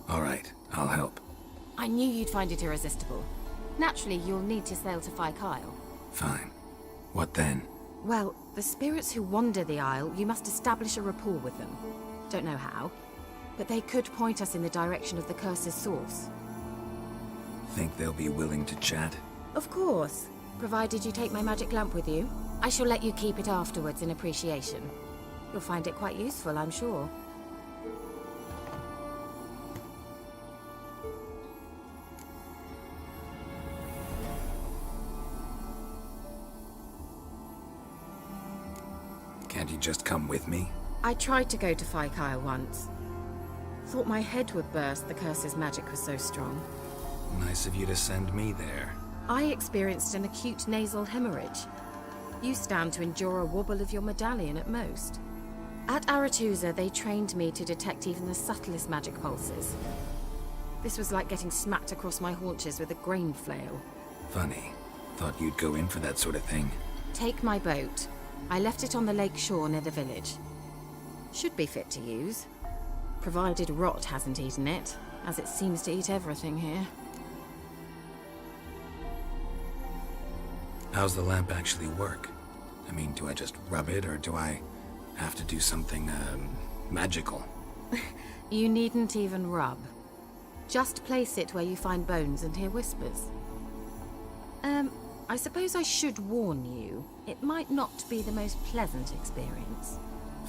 All right, I'll help. I knew you'd find it irresistible. Naturally, you'll need to sail to Fyke Isle. Fine. What then? Well, the spirits who wander the Isle, you must establish a rapport with them. Don't know how, but they could point us in the direction of the curse's source. Think they'll be willing to chat? Of course, provided you take my magic lamp with you. I shall let you keep it afterwards in appreciation. You'll find it quite useful, I'm sure. Can't you just come with me? I tried to go to Fyke Isle once. Thought my head would burst, the curse's magic was so strong. Nice of you to send me there. I experienced an acute nasal hemorrhage. You stand to endure a wobble of your medallion at most. At Aretusa, they trained me to detect even the subtlest magic pulses. This was like getting smacked across my haunches with a grain flail. Funny. Thought you'd go in for that sort of thing. Take my boat. I left it on the lake shore near the village. Should be fit to use. Provided rot hasn't eaten it, as it seems to eat everything here. How's the lamp actually work? I mean, do I just rub it, or do I have to do something, magical? You needn't even rub. Just place it where you find bones and hear whispers. I suppose I should warn you. It might not be the most pleasant experience.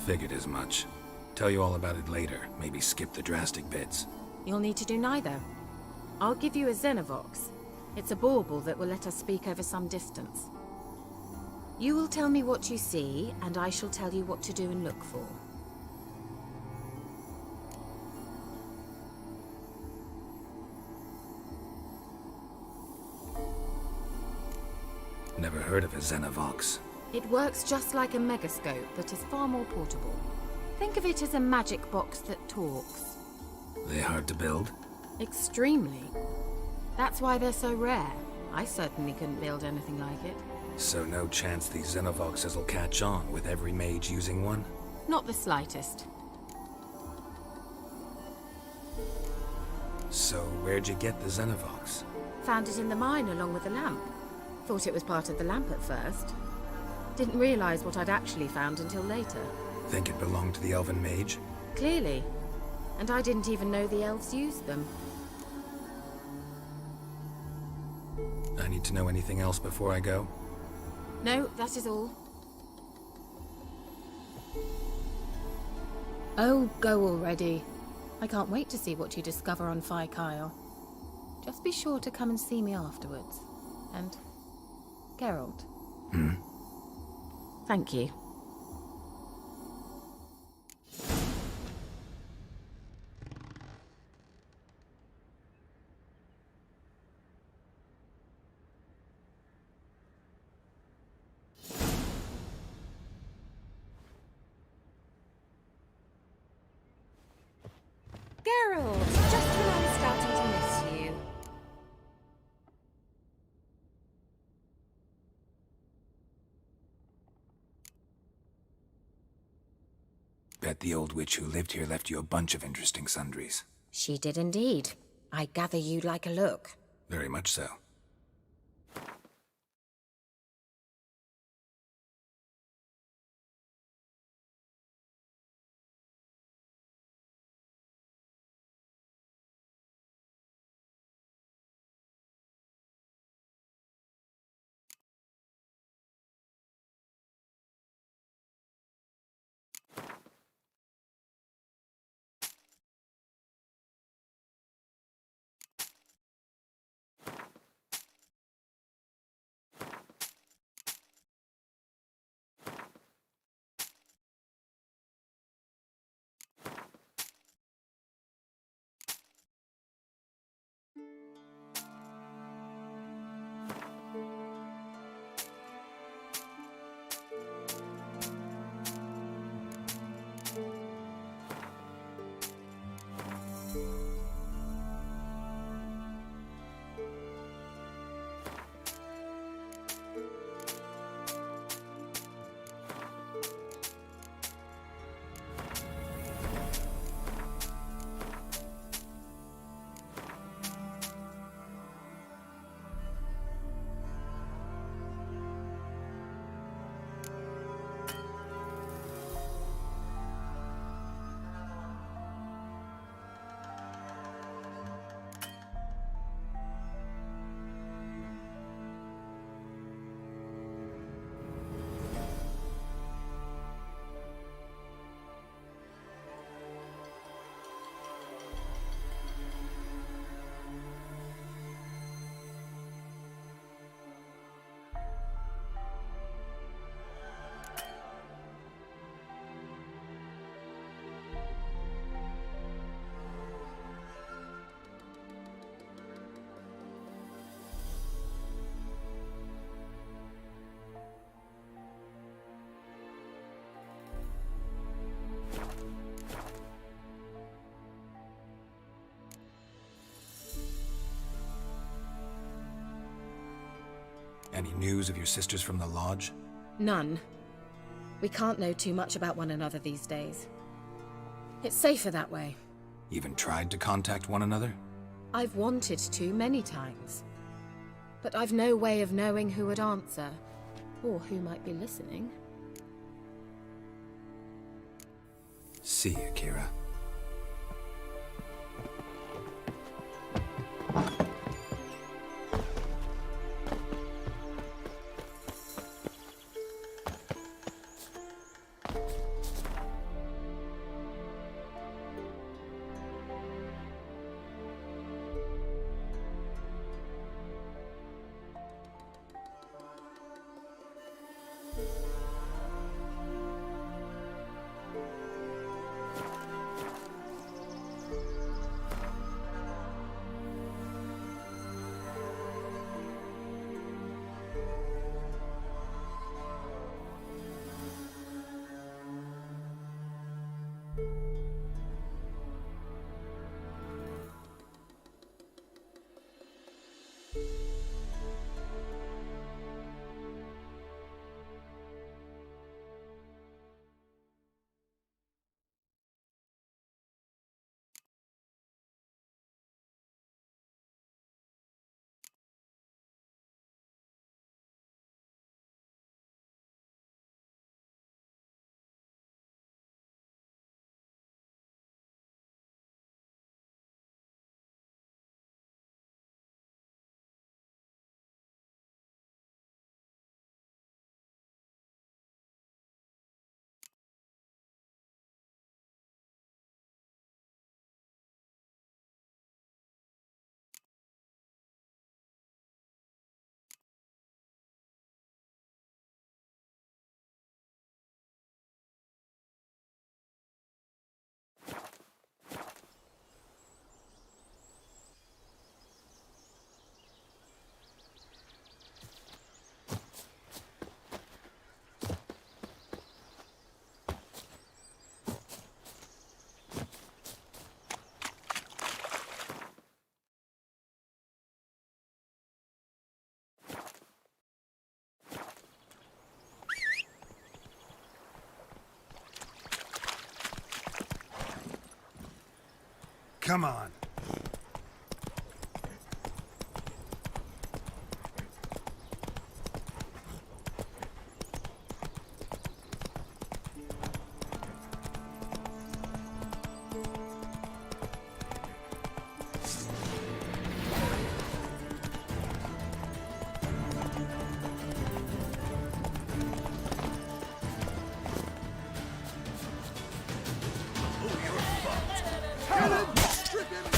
Figured as much. Tell you all about it later. Maybe skip the drastic bits. You'll need to do neither. I'll give you a Xenovox. It's a bauble that will let us speak over some distance. You will tell me what you see, and I shall tell you what to do and look for. Never heard of a Xenovox. It works just like a megascope, but is far more portable. Think of it as a magic box that talks. They hard to build? Extremely. That's why they're so rare. I certainly couldn't build anything like it. So no chance these Xenovoxes will catch on with every mage using one? Not the slightest. So where'd you get the Xenovox? Found it in the mine along with the lamp. Thought it was part of the lamp at first. Didn't realize what I'd actually found until later. Think it belonged to the elven mage? Clearly. And I didn't even know the elves used them. I need to know anything else before I go? No, that is all. Oh, go already. I can't wait to see what you discover on Fyke Isle. Just be sure to come and see me afterwards. And Geralt. Thank you. Geralt, just when I was starting to miss you. Bet the old witch who lived here left you a bunch of interesting sundries. She did indeed. I gather you'd like a look. Very much so. Any news of your sisters from the lodge? None. We can't know too much about one another these days. It's safer that way. Even tried to contact one another? I've wanted to many times. But I've no way of knowing who would answer, or who might be listening. See you, Kira. Come on. Kill him! Strip him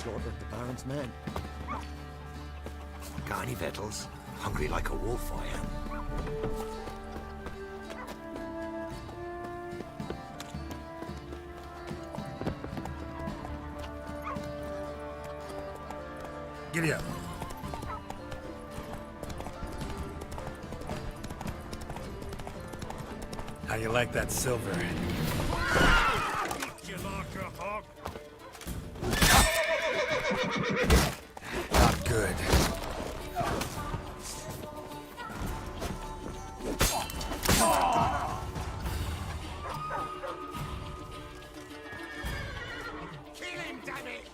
slaughtered the Baron's men. Got any victuals? Hungry like a wolf, I am. Giddy up. How you like that silver? Not good. Kill him, damn it!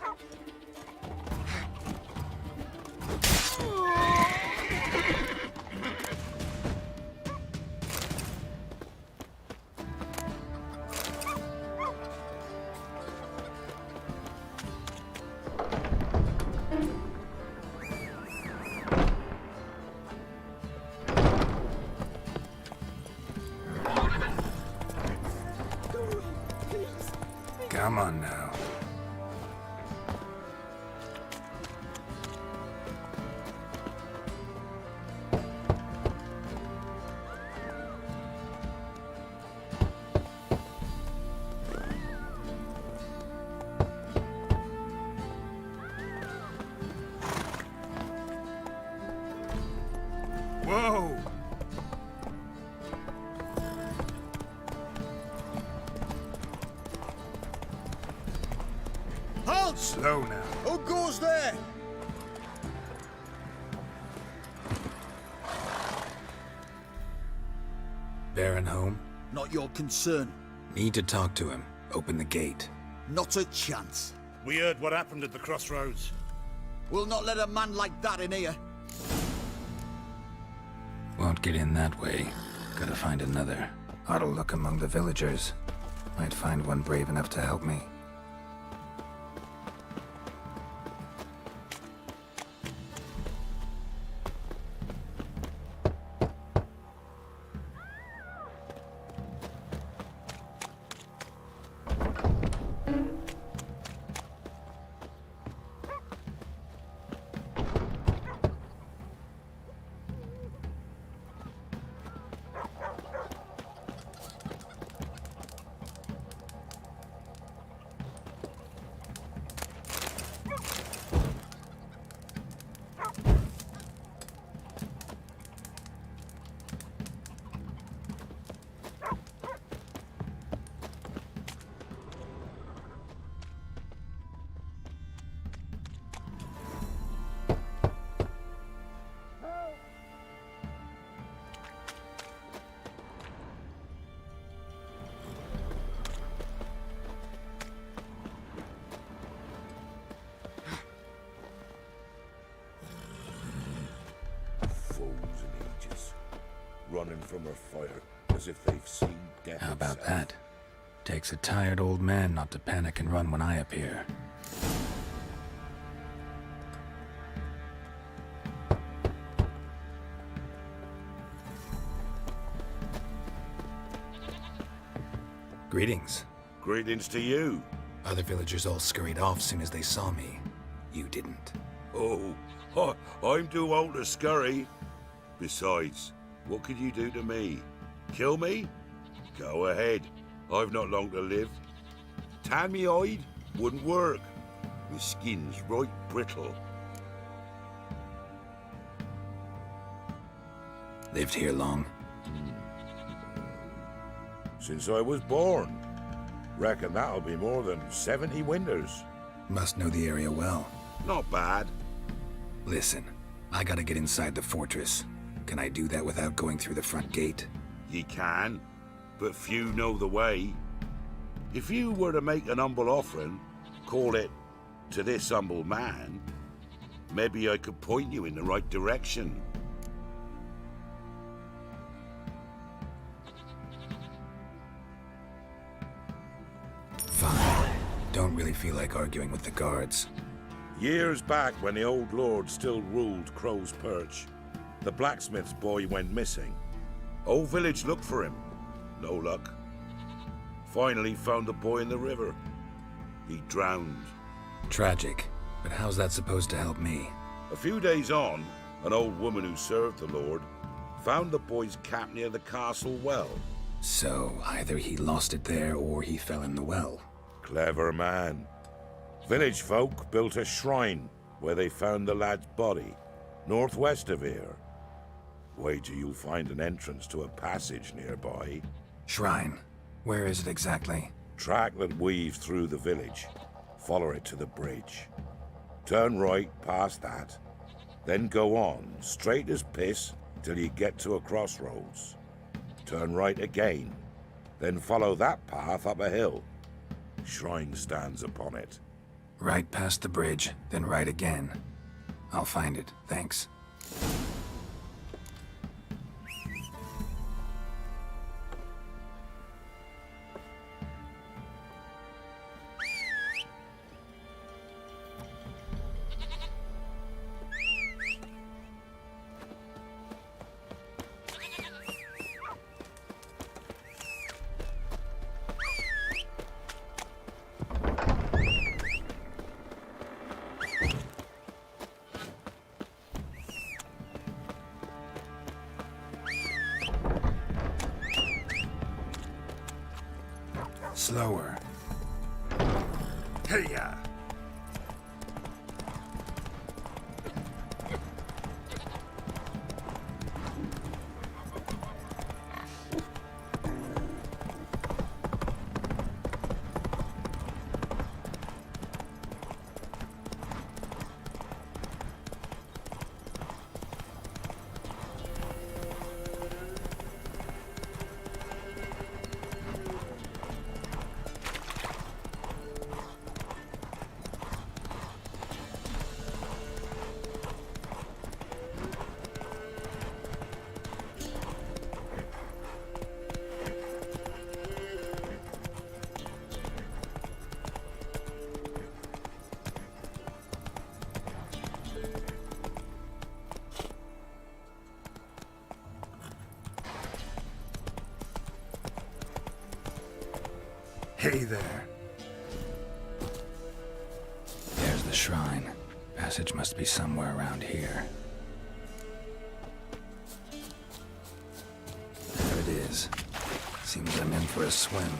Come on now. Whoa! Halt! Slow now. Who goes there? Baron home? Not your concern. Need to talk to him. Open the gate. Not a chance. We heard what happened at the crossroads. We'll not let a man like that in here. Won't get in that way. Gotta find another. Ought to look among the villagers. Might find one brave enough to help me. Running from her fire as if they've seen death. How about itself. that? Takes a tired old man not to panic and run when I appear. Greetings. Greetings to you. Other villagers all scurried off soon as they saw me. You didn't. Oh, I'm too old to scurry. Besides, what could you do to me? Kill me? Go ahead. I've not long to live. Tan me hide? Wouldn't work. My skin's right brittle. Lived here long? Since I was born. Reckon that'll be more than 70 winters. Must know the area well. Not bad. Listen, I gotta get inside the fortress. Can I do that without going through the front gate? Ye can, but few know the way. If you were to make an humble offering, call it, to this humble man, maybe I could point you in the right direction. Fine. Don't really feel like arguing with the guards. Years back, when the old lord still ruled Crow's Perch, the blacksmith's boy went missing. Whole village looked for him. No luck. Finally found the boy in the river. He drowned. Tragic. But how's that supposed to help me? A few days on, an old woman who served the Lord found the boy's cap near the castle well. So, either he lost it there or he fell in the well. Clever man. Village folk built a shrine where they found the lad's body, northwest of here. Wager you'll find an entrance to a passage nearby. Shrine? Where is it exactly? Track that weaves through the village. Follow it to the bridge. Turn right past that. Then go on, straight as piss, till you get to a crossroads. Turn right again. Then follow that path up a hill. Shrine stands upon it. Right past the bridge, then right again. I'll find it, thanks. Slower. Hey-ya! Hey there. There's the shrine. Passage must be somewhere around here. There it is. Seems I'm in for a swim.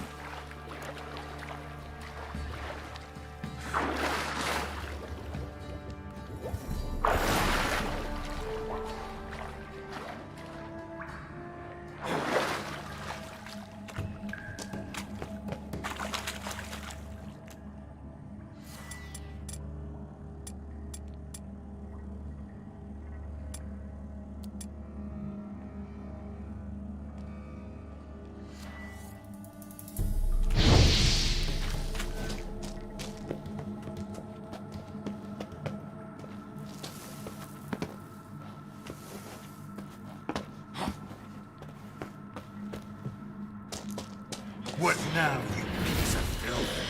What now, you piece of filth?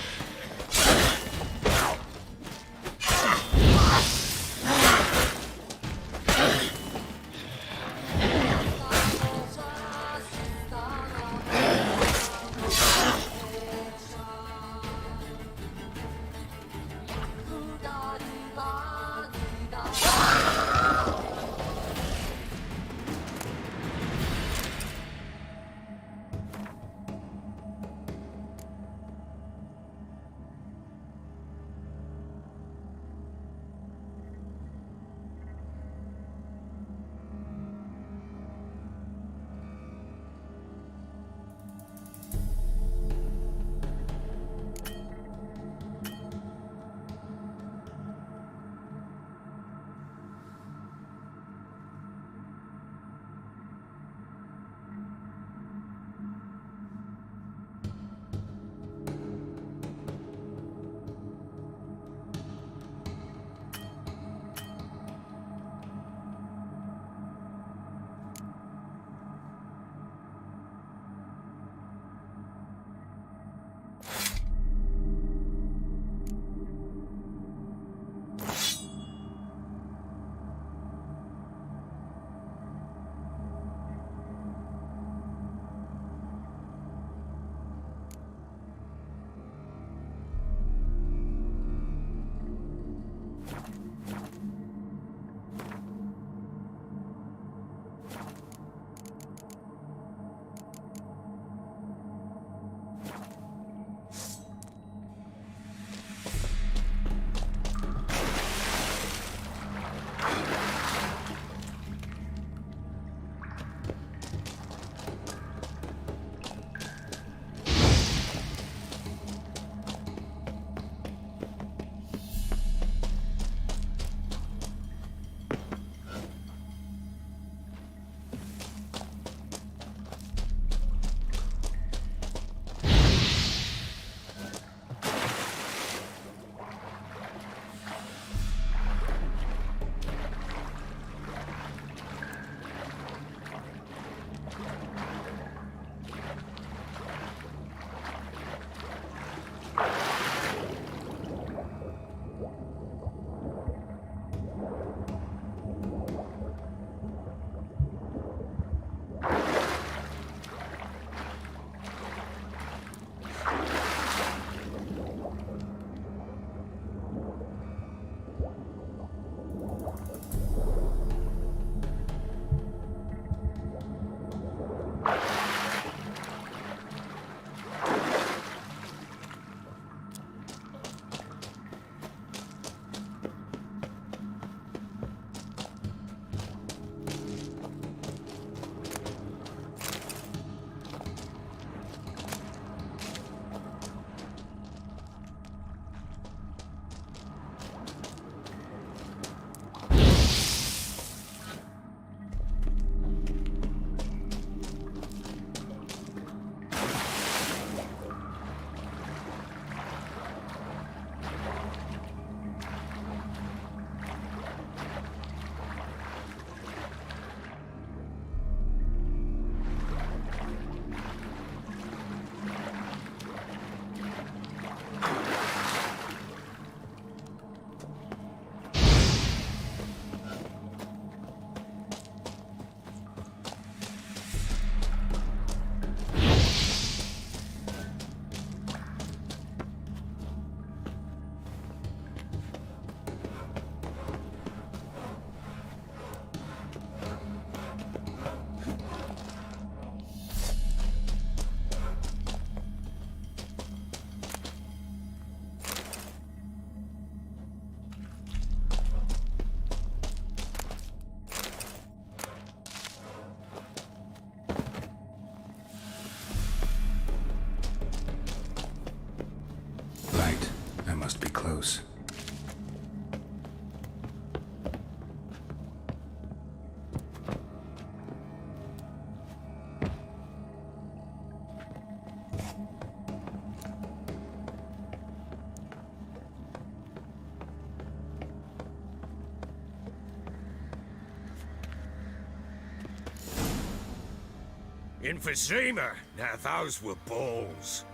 Emphysema. Now those were balls.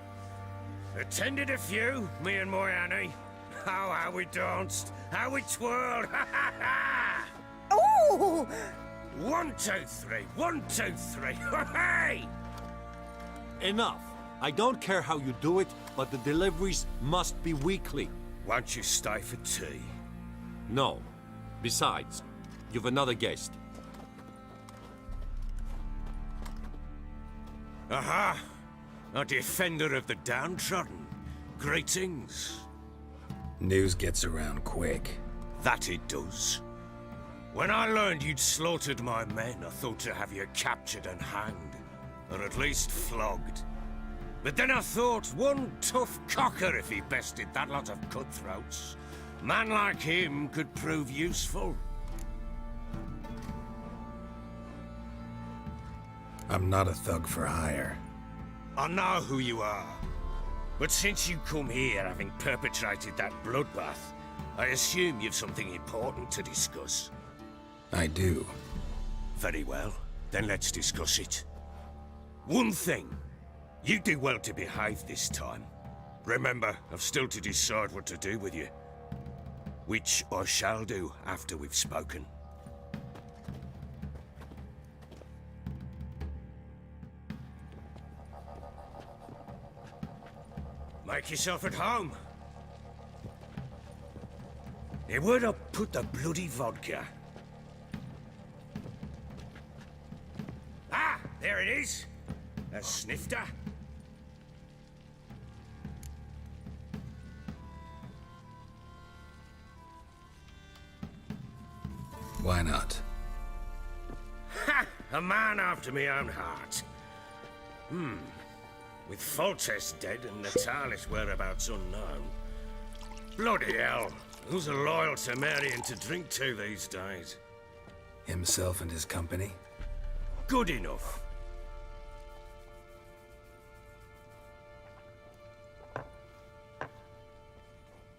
Attended a few, me and my Annie. Oh, how we danced, how we twirled. Oh! 1, 2, 3. 1, 2, 3. Hey! Enough. I don't care how you do it, but the deliveries must be weekly. Won't you stay for tea? No. Besides, you've another guest. Aha! A defender of the downtrodden. Greetings. News gets around quick. That it does. When I learned you'd slaughtered my men, I thought to have you captured and hanged. Or at least flogged. But then I thought, one tough cocker if he bested that lot of cutthroats. Man like him could prove useful. I'm not a thug for hire. I know who you are. But since you come here having perpetrated that bloodbath, I assume you've something important to discuss. I do. Very well. Then let's discuss it. One thing. You do well to behave this time. Remember, I've still to decide what to do with you. Which I shall do after we've spoken. Make yourself at home. Now, where'd I put the bloody vodka? Ah, there it is. A snifter. Why not? Ha! A man after my own heart. With Foltest dead and Natalis whereabouts unknown. Bloody hell. Who's a loyal Temerian to drink to these days? Himself and his company? Good enough.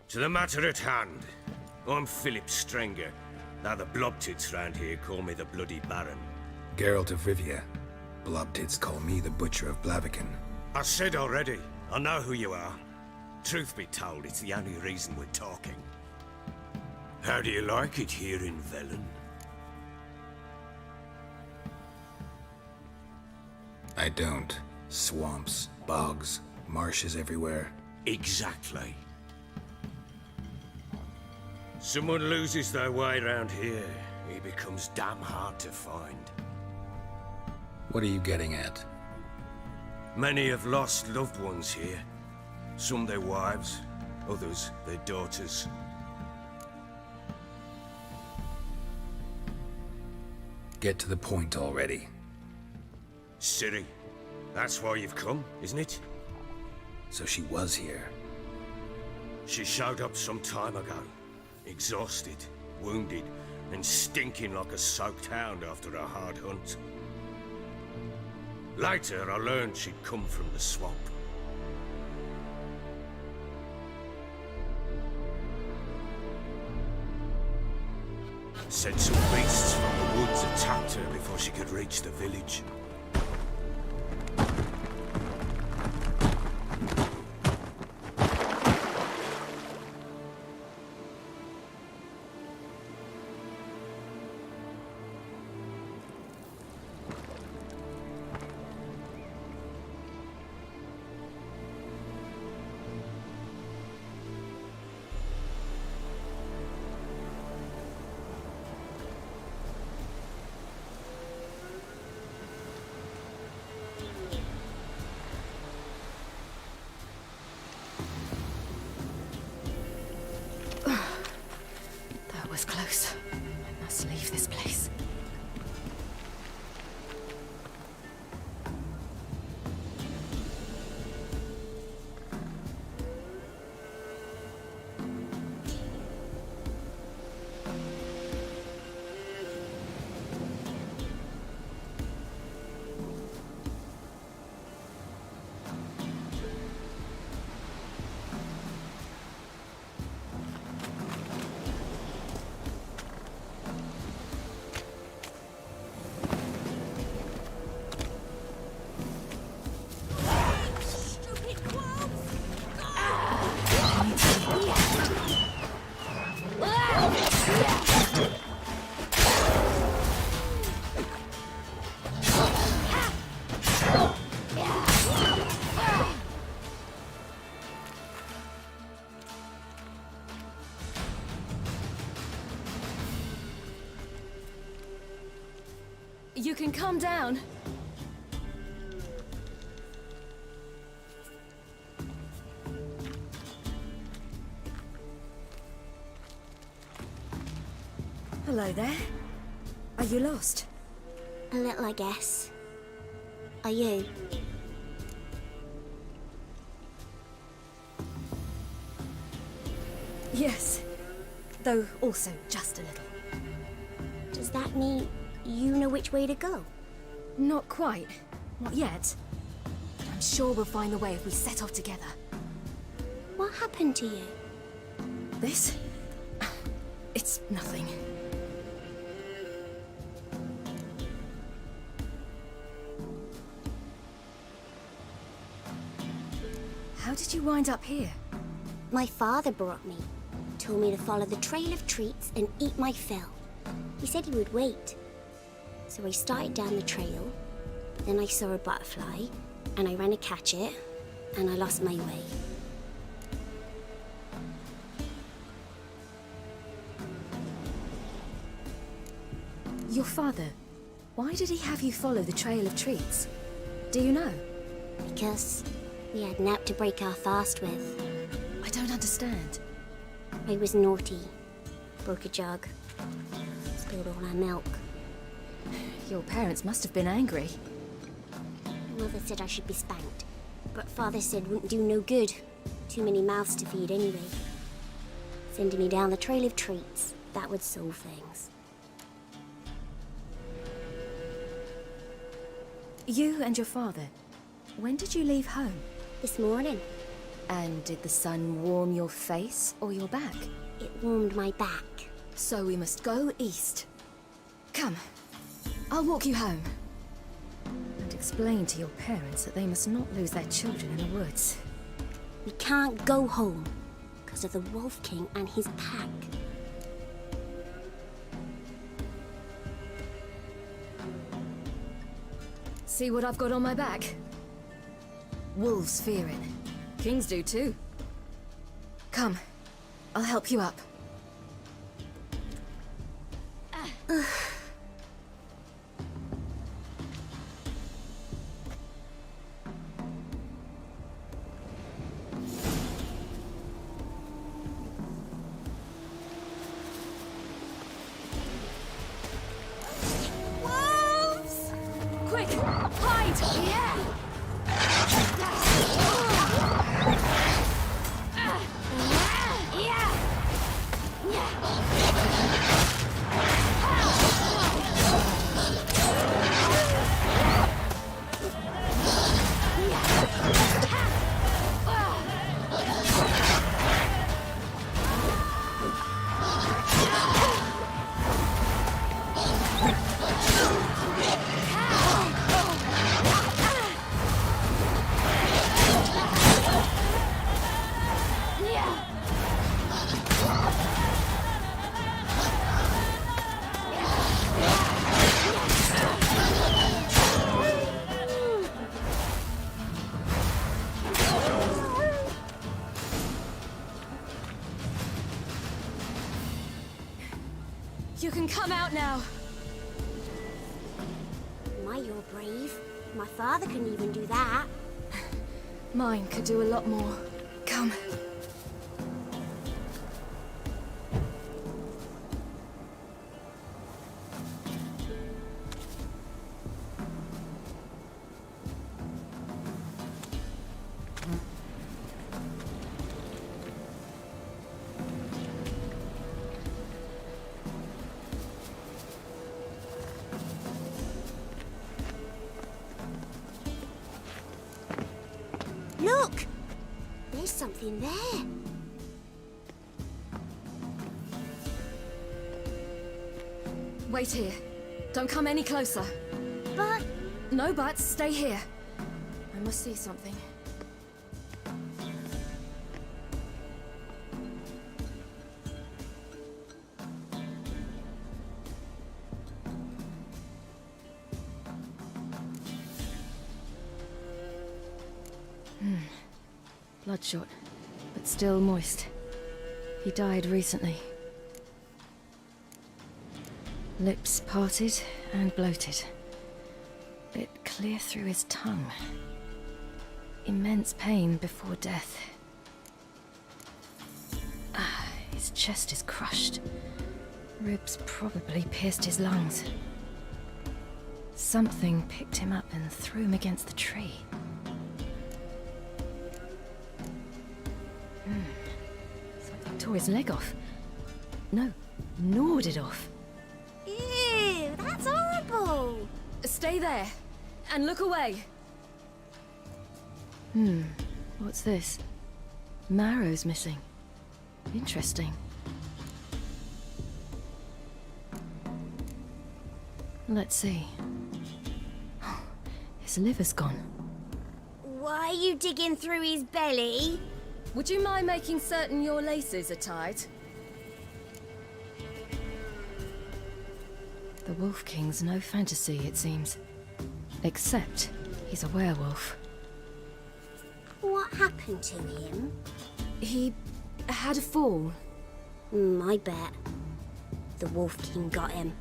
To the matter at hand. I'm Philip Strenger. Now the Blobtits round here call me the Bloody Baron. Geralt of Rivia. Blobtits call me the Butcher of Blaviken. I said already, I know who you are. Truth be told, it's the only reason we're talking. How do you like it here in Velen? I don't. Swamps, bogs, marshes everywhere. Exactly. Someone loses their way around here, he becomes damn hard to find. What are you getting at? Many have lost loved ones here. Some their wives, others their daughters. Get to the point already. Ciri, that's why you've come, isn't it? So she was here. She showed up some time ago. Exhausted, wounded, and stinking like a soaked hound after a hard hunt. Later, I learned she'd come from the swamp. Said some beasts from the woods attacked her before she could reach the village. That was close. I must leave this place. You can come down. Hello there. Are you lost? A little, I guess. Are you? Yes. Though also just a little. Does that mean you know which way to go? Not quite. Not yet. But I'm sure we'll find the way if we set off together. What happened to you? This? It's nothing. How did you wind up here? My father brought me. Told me to follow the trail of treats and eat my fill. He said he would wait. So I started down the trail. Then I saw a butterfly, and I ran to catch it, and I lost my way. Your father, why did he have you follow the trail of treats? Do you know? Because we had Nap to break our fast with. I don't understand. I was naughty. Broke a jug. Spilled all our milk. Your parents must have been angry. Mother said I should be spanked. But Father said wouldn't do no good. Too many mouths to feed anyway. Sending me down the trail of treats. That would solve things. You and your father, when did you leave home? This morning. And did the sun warm your face or your back? It warmed my back. So we must go east. Come, I'll walk you home. And explain to your parents that they must not lose their children in the woods. We can't go home because of the Wolf King and his pack. See what I've got on my back? Wolves fear it. Kings do too. Come, I'll help you up. Wolves! Quick, hide! Yeah! You can come out now. My, you're brave. My father couldn't even do that. Mine could do a lot more. Come. Look! There's something there. Wait here. Don't come any closer. But... No buts. Stay here. I must see something. Bloodshot, but still moist. He died recently. Lips parted and bloated. bit clear through his tongue. Immense pain before death. His chest is crushed. Ribs probably pierced his lungs. Something picked him up and threw him against the tree. Something tore his leg off. No, gnawed it off. Ew, that's horrible! Stay there, and look away. What's this? Marrow's missing. Interesting. Let's see. His liver's gone. Why are you digging through his belly? Would you mind making certain your laces are tied? The Wolf King's no fantasy, it seems. Except he's a werewolf. What happened to him? He had a fall. I bet. The Wolf King got him.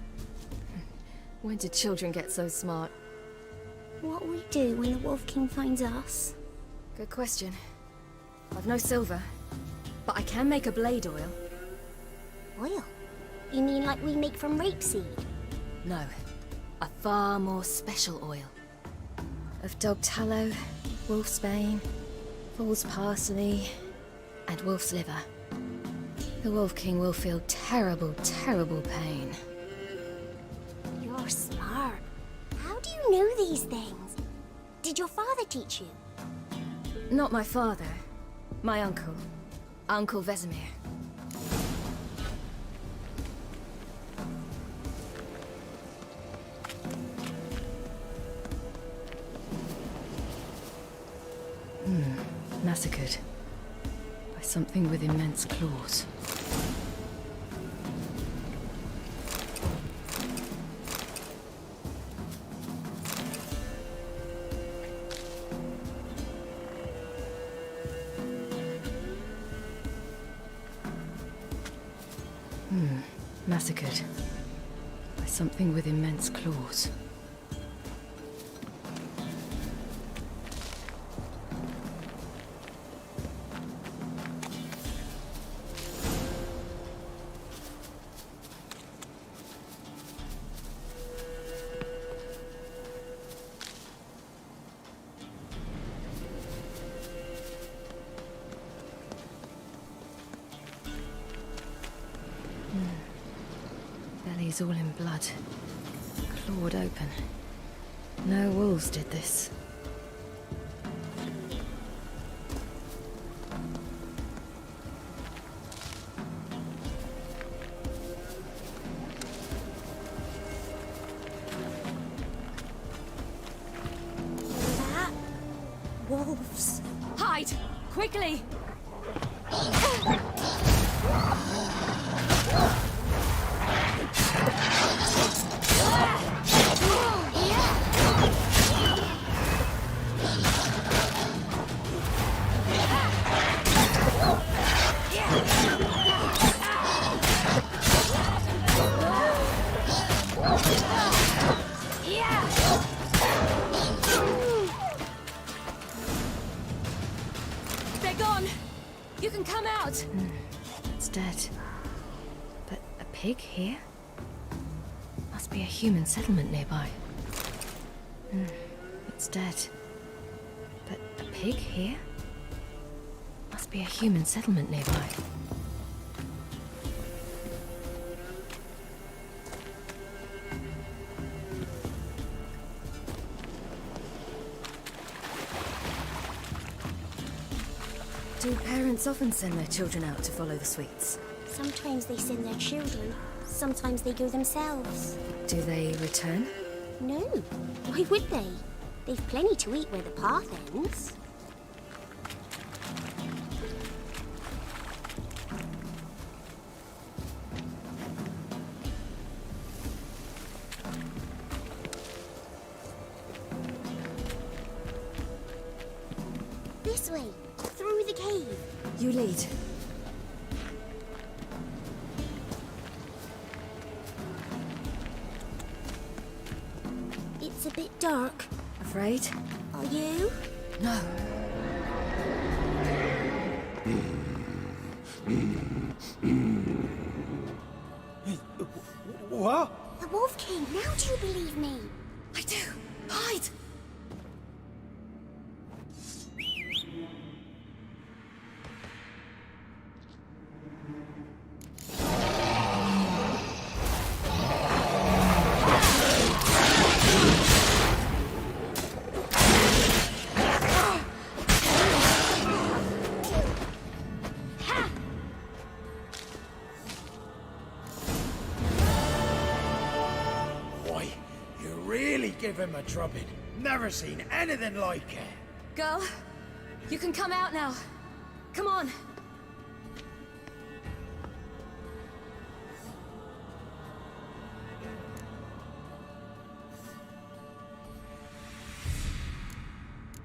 When did children get so smart? What will we do when the Wolf King finds us? Good question. I've no silver, but I can make a blade oil. Oil? You mean like we make from rapeseed? No, a far more special oil. Of dog tallow, wolf's bane, fool's parsley, and wolf's liver. The Wolf King will feel terrible, terrible pain. You're smart. How do you know these things? Did your father teach you? Not my father. My uncle. Uncle Vesemir. Massacred. By something with immense claws. Massacred. By something with immense claws. Belly's all in blood. Clawed open. No wolves did this. That? Wolves. Hide! Quickly! They're gone! You can come out! It's dead. But a pig here? Must be a human settlement nearby. It's dead. But a pig here? Must be a human settlement nearby. Do parents often send their children out to follow the sweets? Sometimes they send their children. Sometimes they go themselves. Do they return? No. Why would they? They've plenty to eat where the path ends. This way, through the cave. You lead. It's It's a bit dark. Afraid? Are you? No. What? The Wolf King, now do you believe me? I do. Hide! Boy, you really give him a drubbing. Never seen anything like it. Girl, you can come out now. Come on.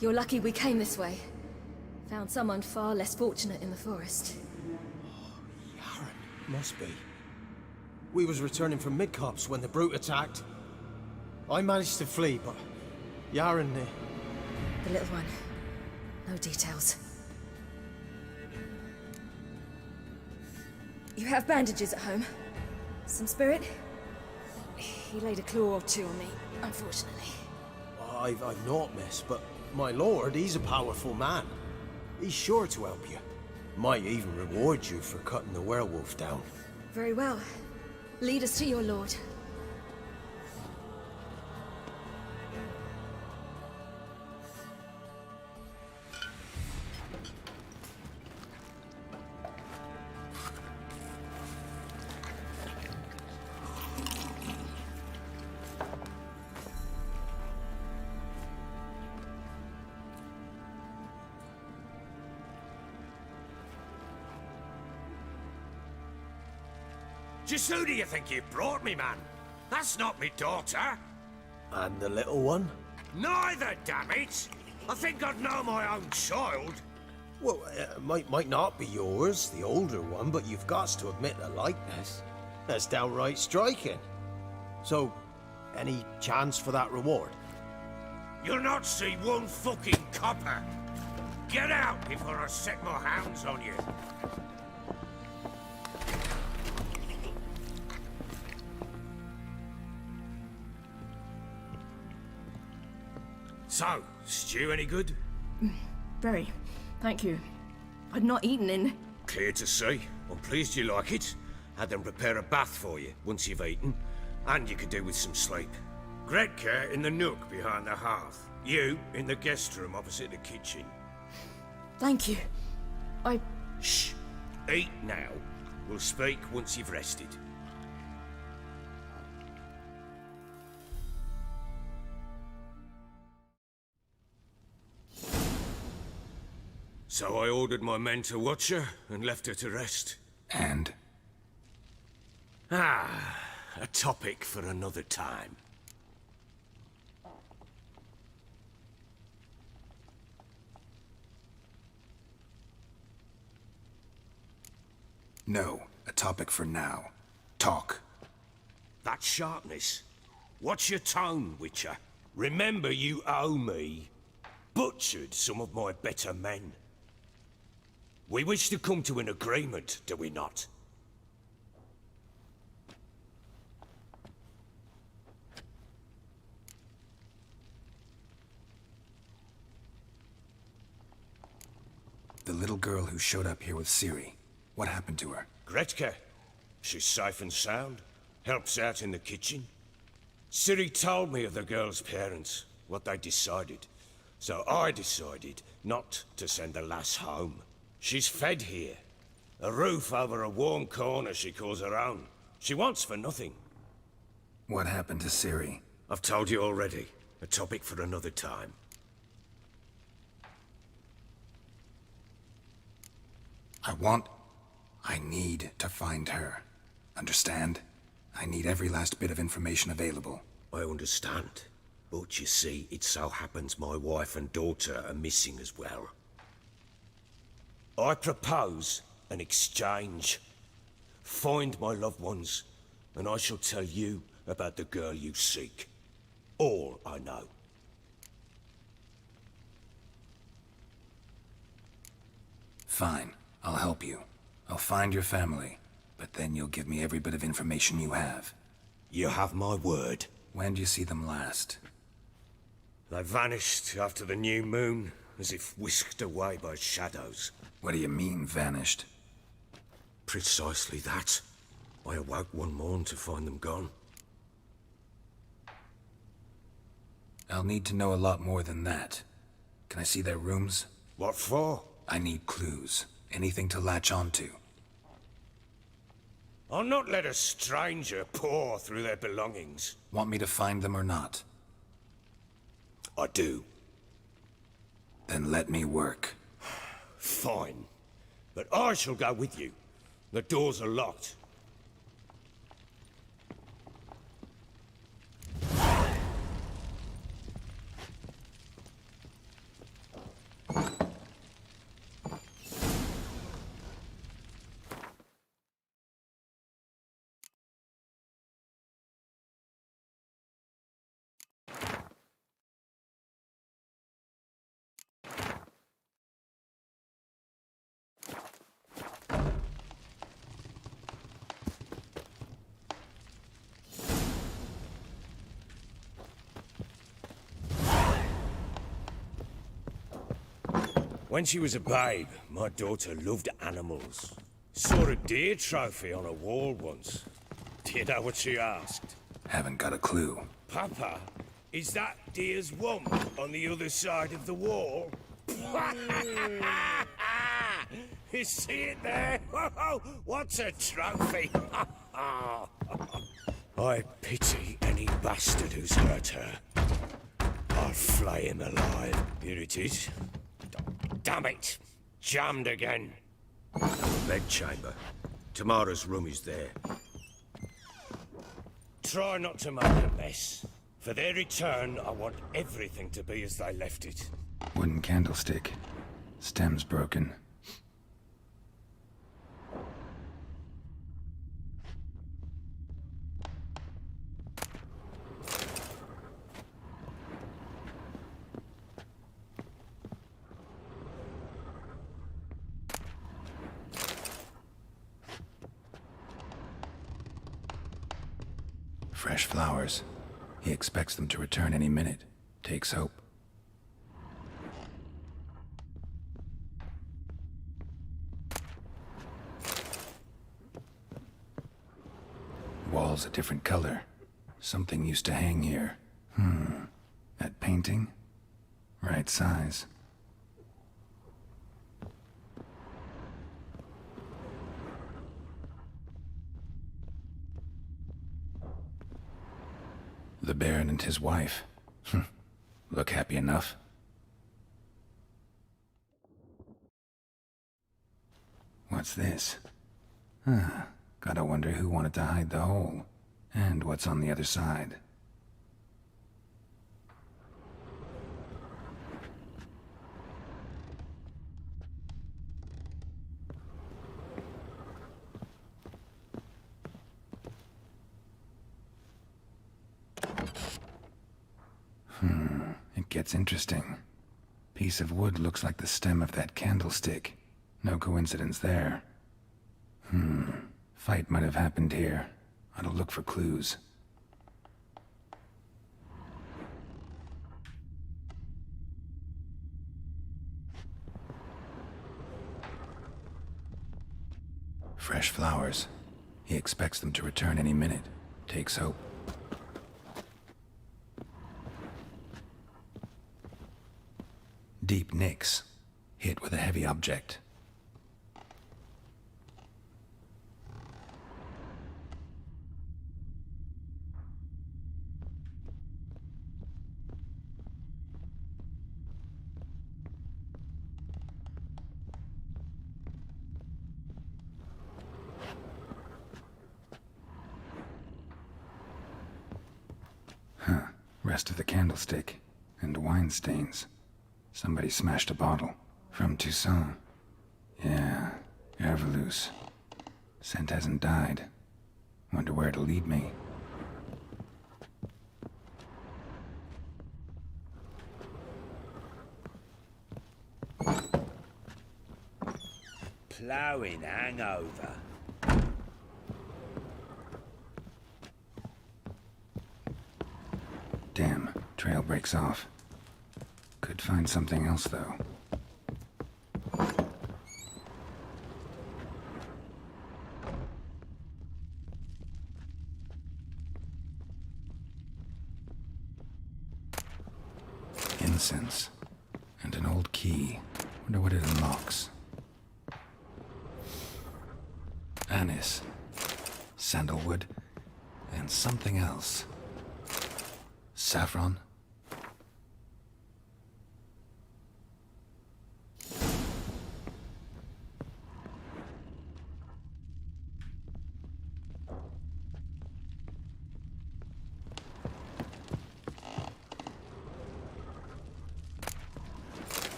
You're lucky we came this way. Found someone far less fortunate in the forest. Must be. We was returning from Midcops when the brute attacked. I managed to flee, but Yaren... The little one. No details. You have bandages at home? Some spirit? He laid a claw or two on me, unfortunately. I've naught, miss, but my lord, he's a powerful man. He's sure to help you. Might even reward you for cutting the werewolf down. Very well. Lead us to your lord. Just who do you think you brought me, man? That's not me daughter. And the little one? Neither, damn it! I think I'd know my own child. Well, might not be yours, the older one, but you've got to admit the likeness. That's downright striking. So, any chance for that reward? You'll not see one fucking copper. Get out before I set my hounds on you. So, stew any good? Very. Thank you. I'd not eaten in... Clear to see. I'm pleased you like it. Had them prepare a bath for you once you've eaten. And you could do with some sleep. Gretka in the nook behind the hearth. You in the guest room opposite the kitchen. Thank you. Shh. Eat now. We'll speak once you've rested. So I ordered my men to watch her and left her to rest. And? A topic for another time. No, a topic for now. Talk. That sharpness. What's your tone, Witcher? Remember you owe me. Butchered some of my better men. We wish to come to an agreement, do we not? The little girl who showed up here with Ciri. What happened to her? Gretka. She's safe and sound. Helps out in the kitchen. Ciri told me of the girl's parents, what they decided. So I decided not to send the lass home. She's fed here. A roof over a warm corner she calls her own. She wants for nothing. What happened to Ciri? I've told you already. A topic for another time. I need to find her. Understand? I need every last bit of information available. I understand. But you see, it so happens my wife and daughter are missing as well. I propose an exchange. Find my loved ones, and I shall tell you about the girl you seek. All I know. Fine. I'll help you. I'll find your family. But then you'll give me every bit of information you have. You have my word. When did you see them last? They vanished after the new moon, as if whisked away by shadows. What do you mean, vanished? Precisely that. I awoke one morn to find them gone. I'll need to know a lot more than that. Can I see their rooms? What for? I need clues. Anything to latch onto. I'll not let a stranger pore through their belongings. Want me to find them or not? I do. Then let me work. Fine. But I shall go with you. The doors are locked. When she was a babe, my daughter loved animals. Saw a deer trophy on a wall once. Do you know what she asked? Haven't got a clue. Papa, is that deer's wump on the other side of the wall? You see it there? What's a trophy? I pity any bastard who's hurt her. I'll flay him alive. Here it is. Damn it! Jammed again. Bedchamber. Tamara's room is there. Try not to make a mess. For their return, I want everything to be as they left it. Wooden candlestick. Stem's broken. Fresh flowers. He expects them to return any minute. Takes hope. Wall's a different color. Something used to hang here. That painting? Right size. The Baron and his wife. Look happy enough. What's this? Gotta wonder who wanted to hide the hole. And what's on the other side. It gets interesting. Piece of wood looks like the stem of that candlestick. No coincidence there. Fight might have happened here. I'll look for clues. Fresh flowers. He expects them to return any minute. Takes hope. Deep nicks. Hit with a heavy object. Rest of the candlestick. And wine stains. Somebody smashed a bottle. From Toussaint. Yeah, Herveloos. Scent hasn't died. Wonder where it'll lead me. ploughing hangover. Damn, trail breaks off. Could find something else, though. Incense. And an old key. Wonder what it unlocks. Anise. Sandalwood. And something else. Saffron?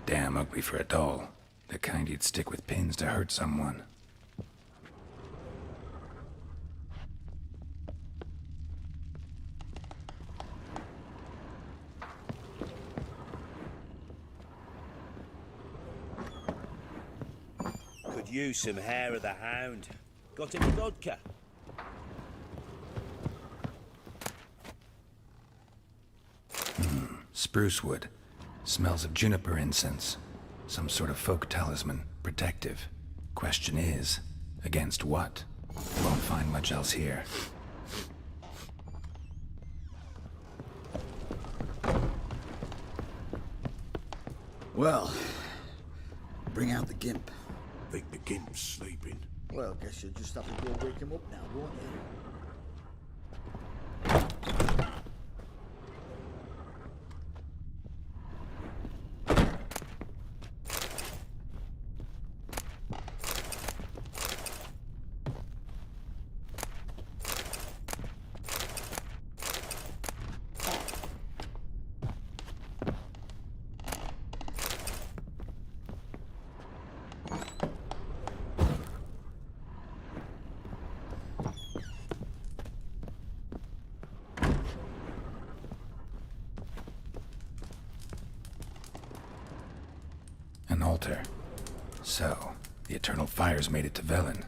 Damn ugly for a doll. The kind you'd stick with pins to hurt someone. Could use some hair of the hound. Got any vodka? Spruce wood. Smells of juniper incense. Some sort of folk talisman. Protective. Question is, against what? Won't find much else here. Well, bring out the gimp. Think the gimp's sleeping. Well, guess you'll just have to go wake him up now, won't you? An altar. So, the Eternal Fires made it to Velen.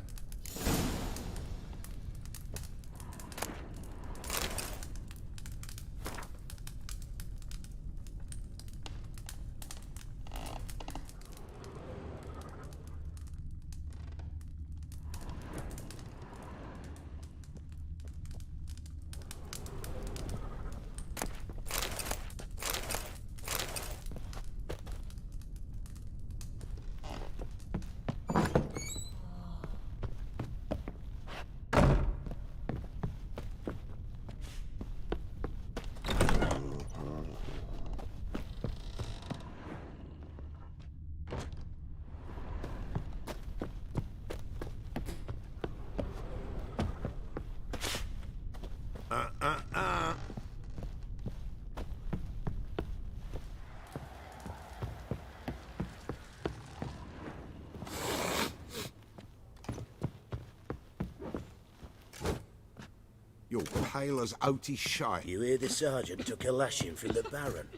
You're pale as outy shite. You hear the sergeant took a lashing from the Baron?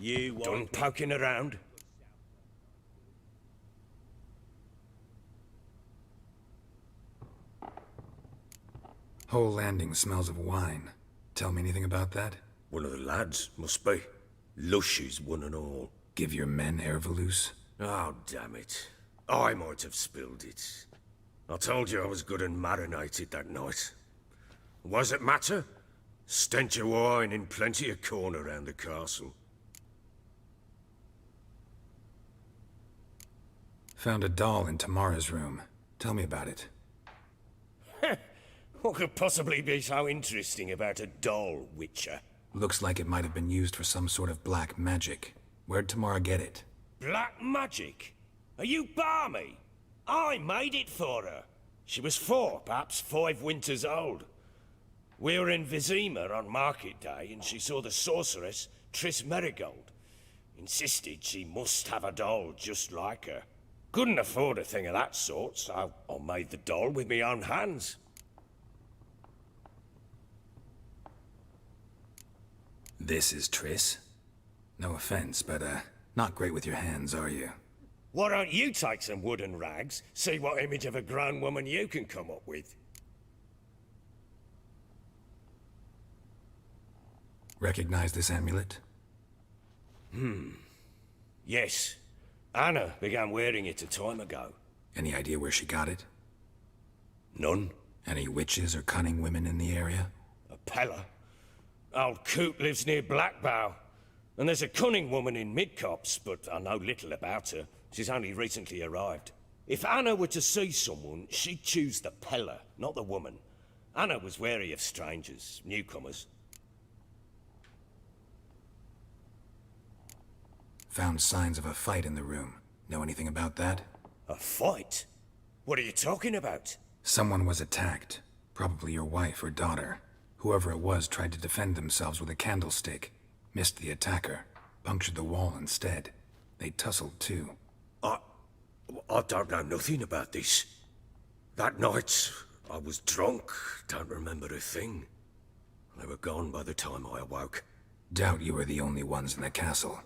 You Done poking around? Whole landing smells of wine. Tell me anything about that? One of the lads, must be. Lushes, one and all. Give your men Ervelus? Oh, damn it. I might have spilled it. I told you I was good and marinated that night. Was it matter? Stench of wine in plenty of corn around the castle. Found a doll in Tamara's room. Tell me about it. What could possibly be so interesting about a doll, Witcher? Looks like it might have been used for some sort of black magic. Where'd Tamara get it? Black magic? Are you balmy? I made it for her. She was 4, perhaps 5 winters old. We were in Vizima on market day, and she saw the sorceress, Triss Merigold. Insisted she must have a doll just like her. Couldn't afford a thing of that sort, so I made the doll with my own hands. This is Triss? No offense, but, not great with your hands, are you? Why don't you take some wooden rags, see what image of a grown woman you can come up with? Recognize this amulet? Yes. Anna began wearing it a time ago. Any idea where she got it? None. Any witches or cunning women in the area? A Pella. Old Coot lives near Blackbow. And there's a cunning woman in Midcopse, but I know little about her. She's only recently arrived. If Anna were to see someone, she'd choose the Pella, not the woman. Anna was wary of strangers, newcomers. Found signs of a fight in the room. Know anything about that? A fight? What are you talking about? Someone was attacked. Probably your wife or daughter. Whoever it was tried to defend themselves with a candlestick. Missed the attacker. Punctured the wall instead. They tussled too. I don't know nothing about this. That night, I was drunk. Don't remember a thing. They were gone by the time I awoke. Doubt you were the only ones in the castle.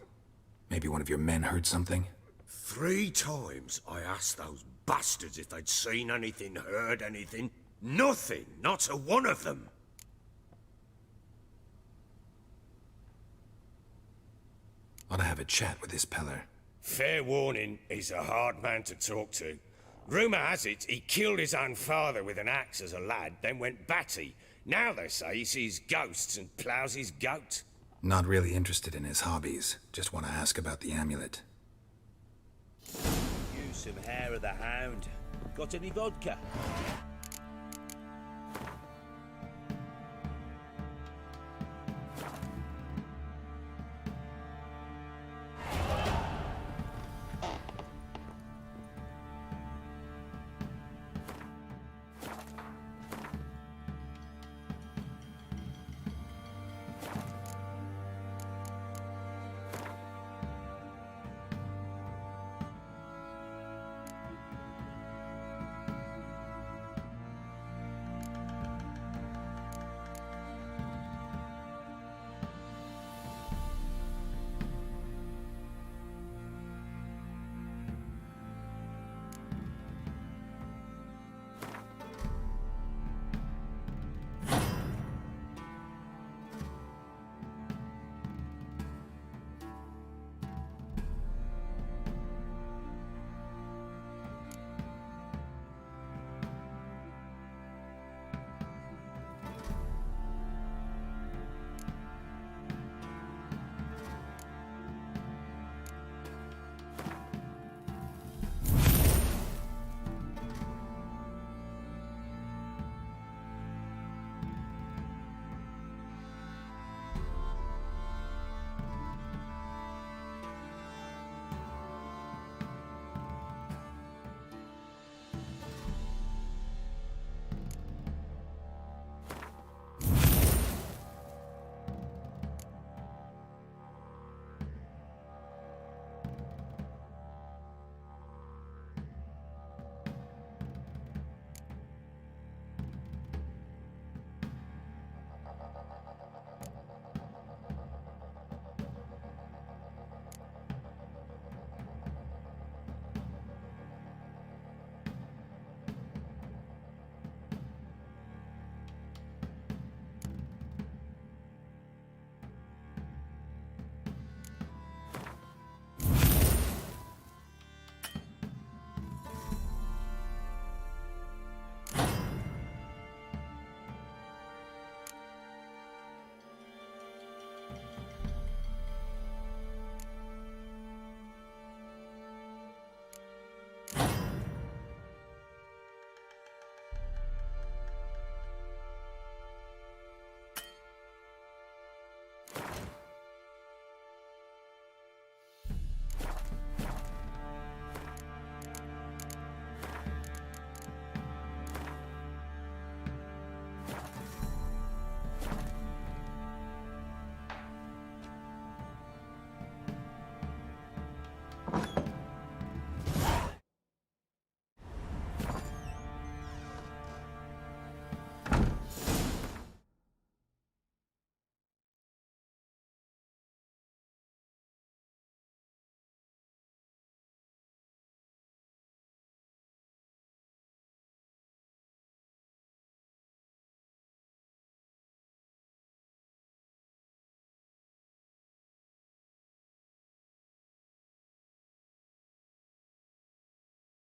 Maybe one of your men heard something? 3 times I asked those bastards if they'd seen anything, heard anything. Nothing! Not a one of them! Ought to have a chat with this Peller. Fair warning, he's a hard man to talk to. Rumour has it he killed his own father with an axe as a lad, then went batty. Now they say he sees ghosts and ploughs his goat. Not really interested in his hobbies. Just want to ask about the amulet. Use some hair of the hound. Got any vodka?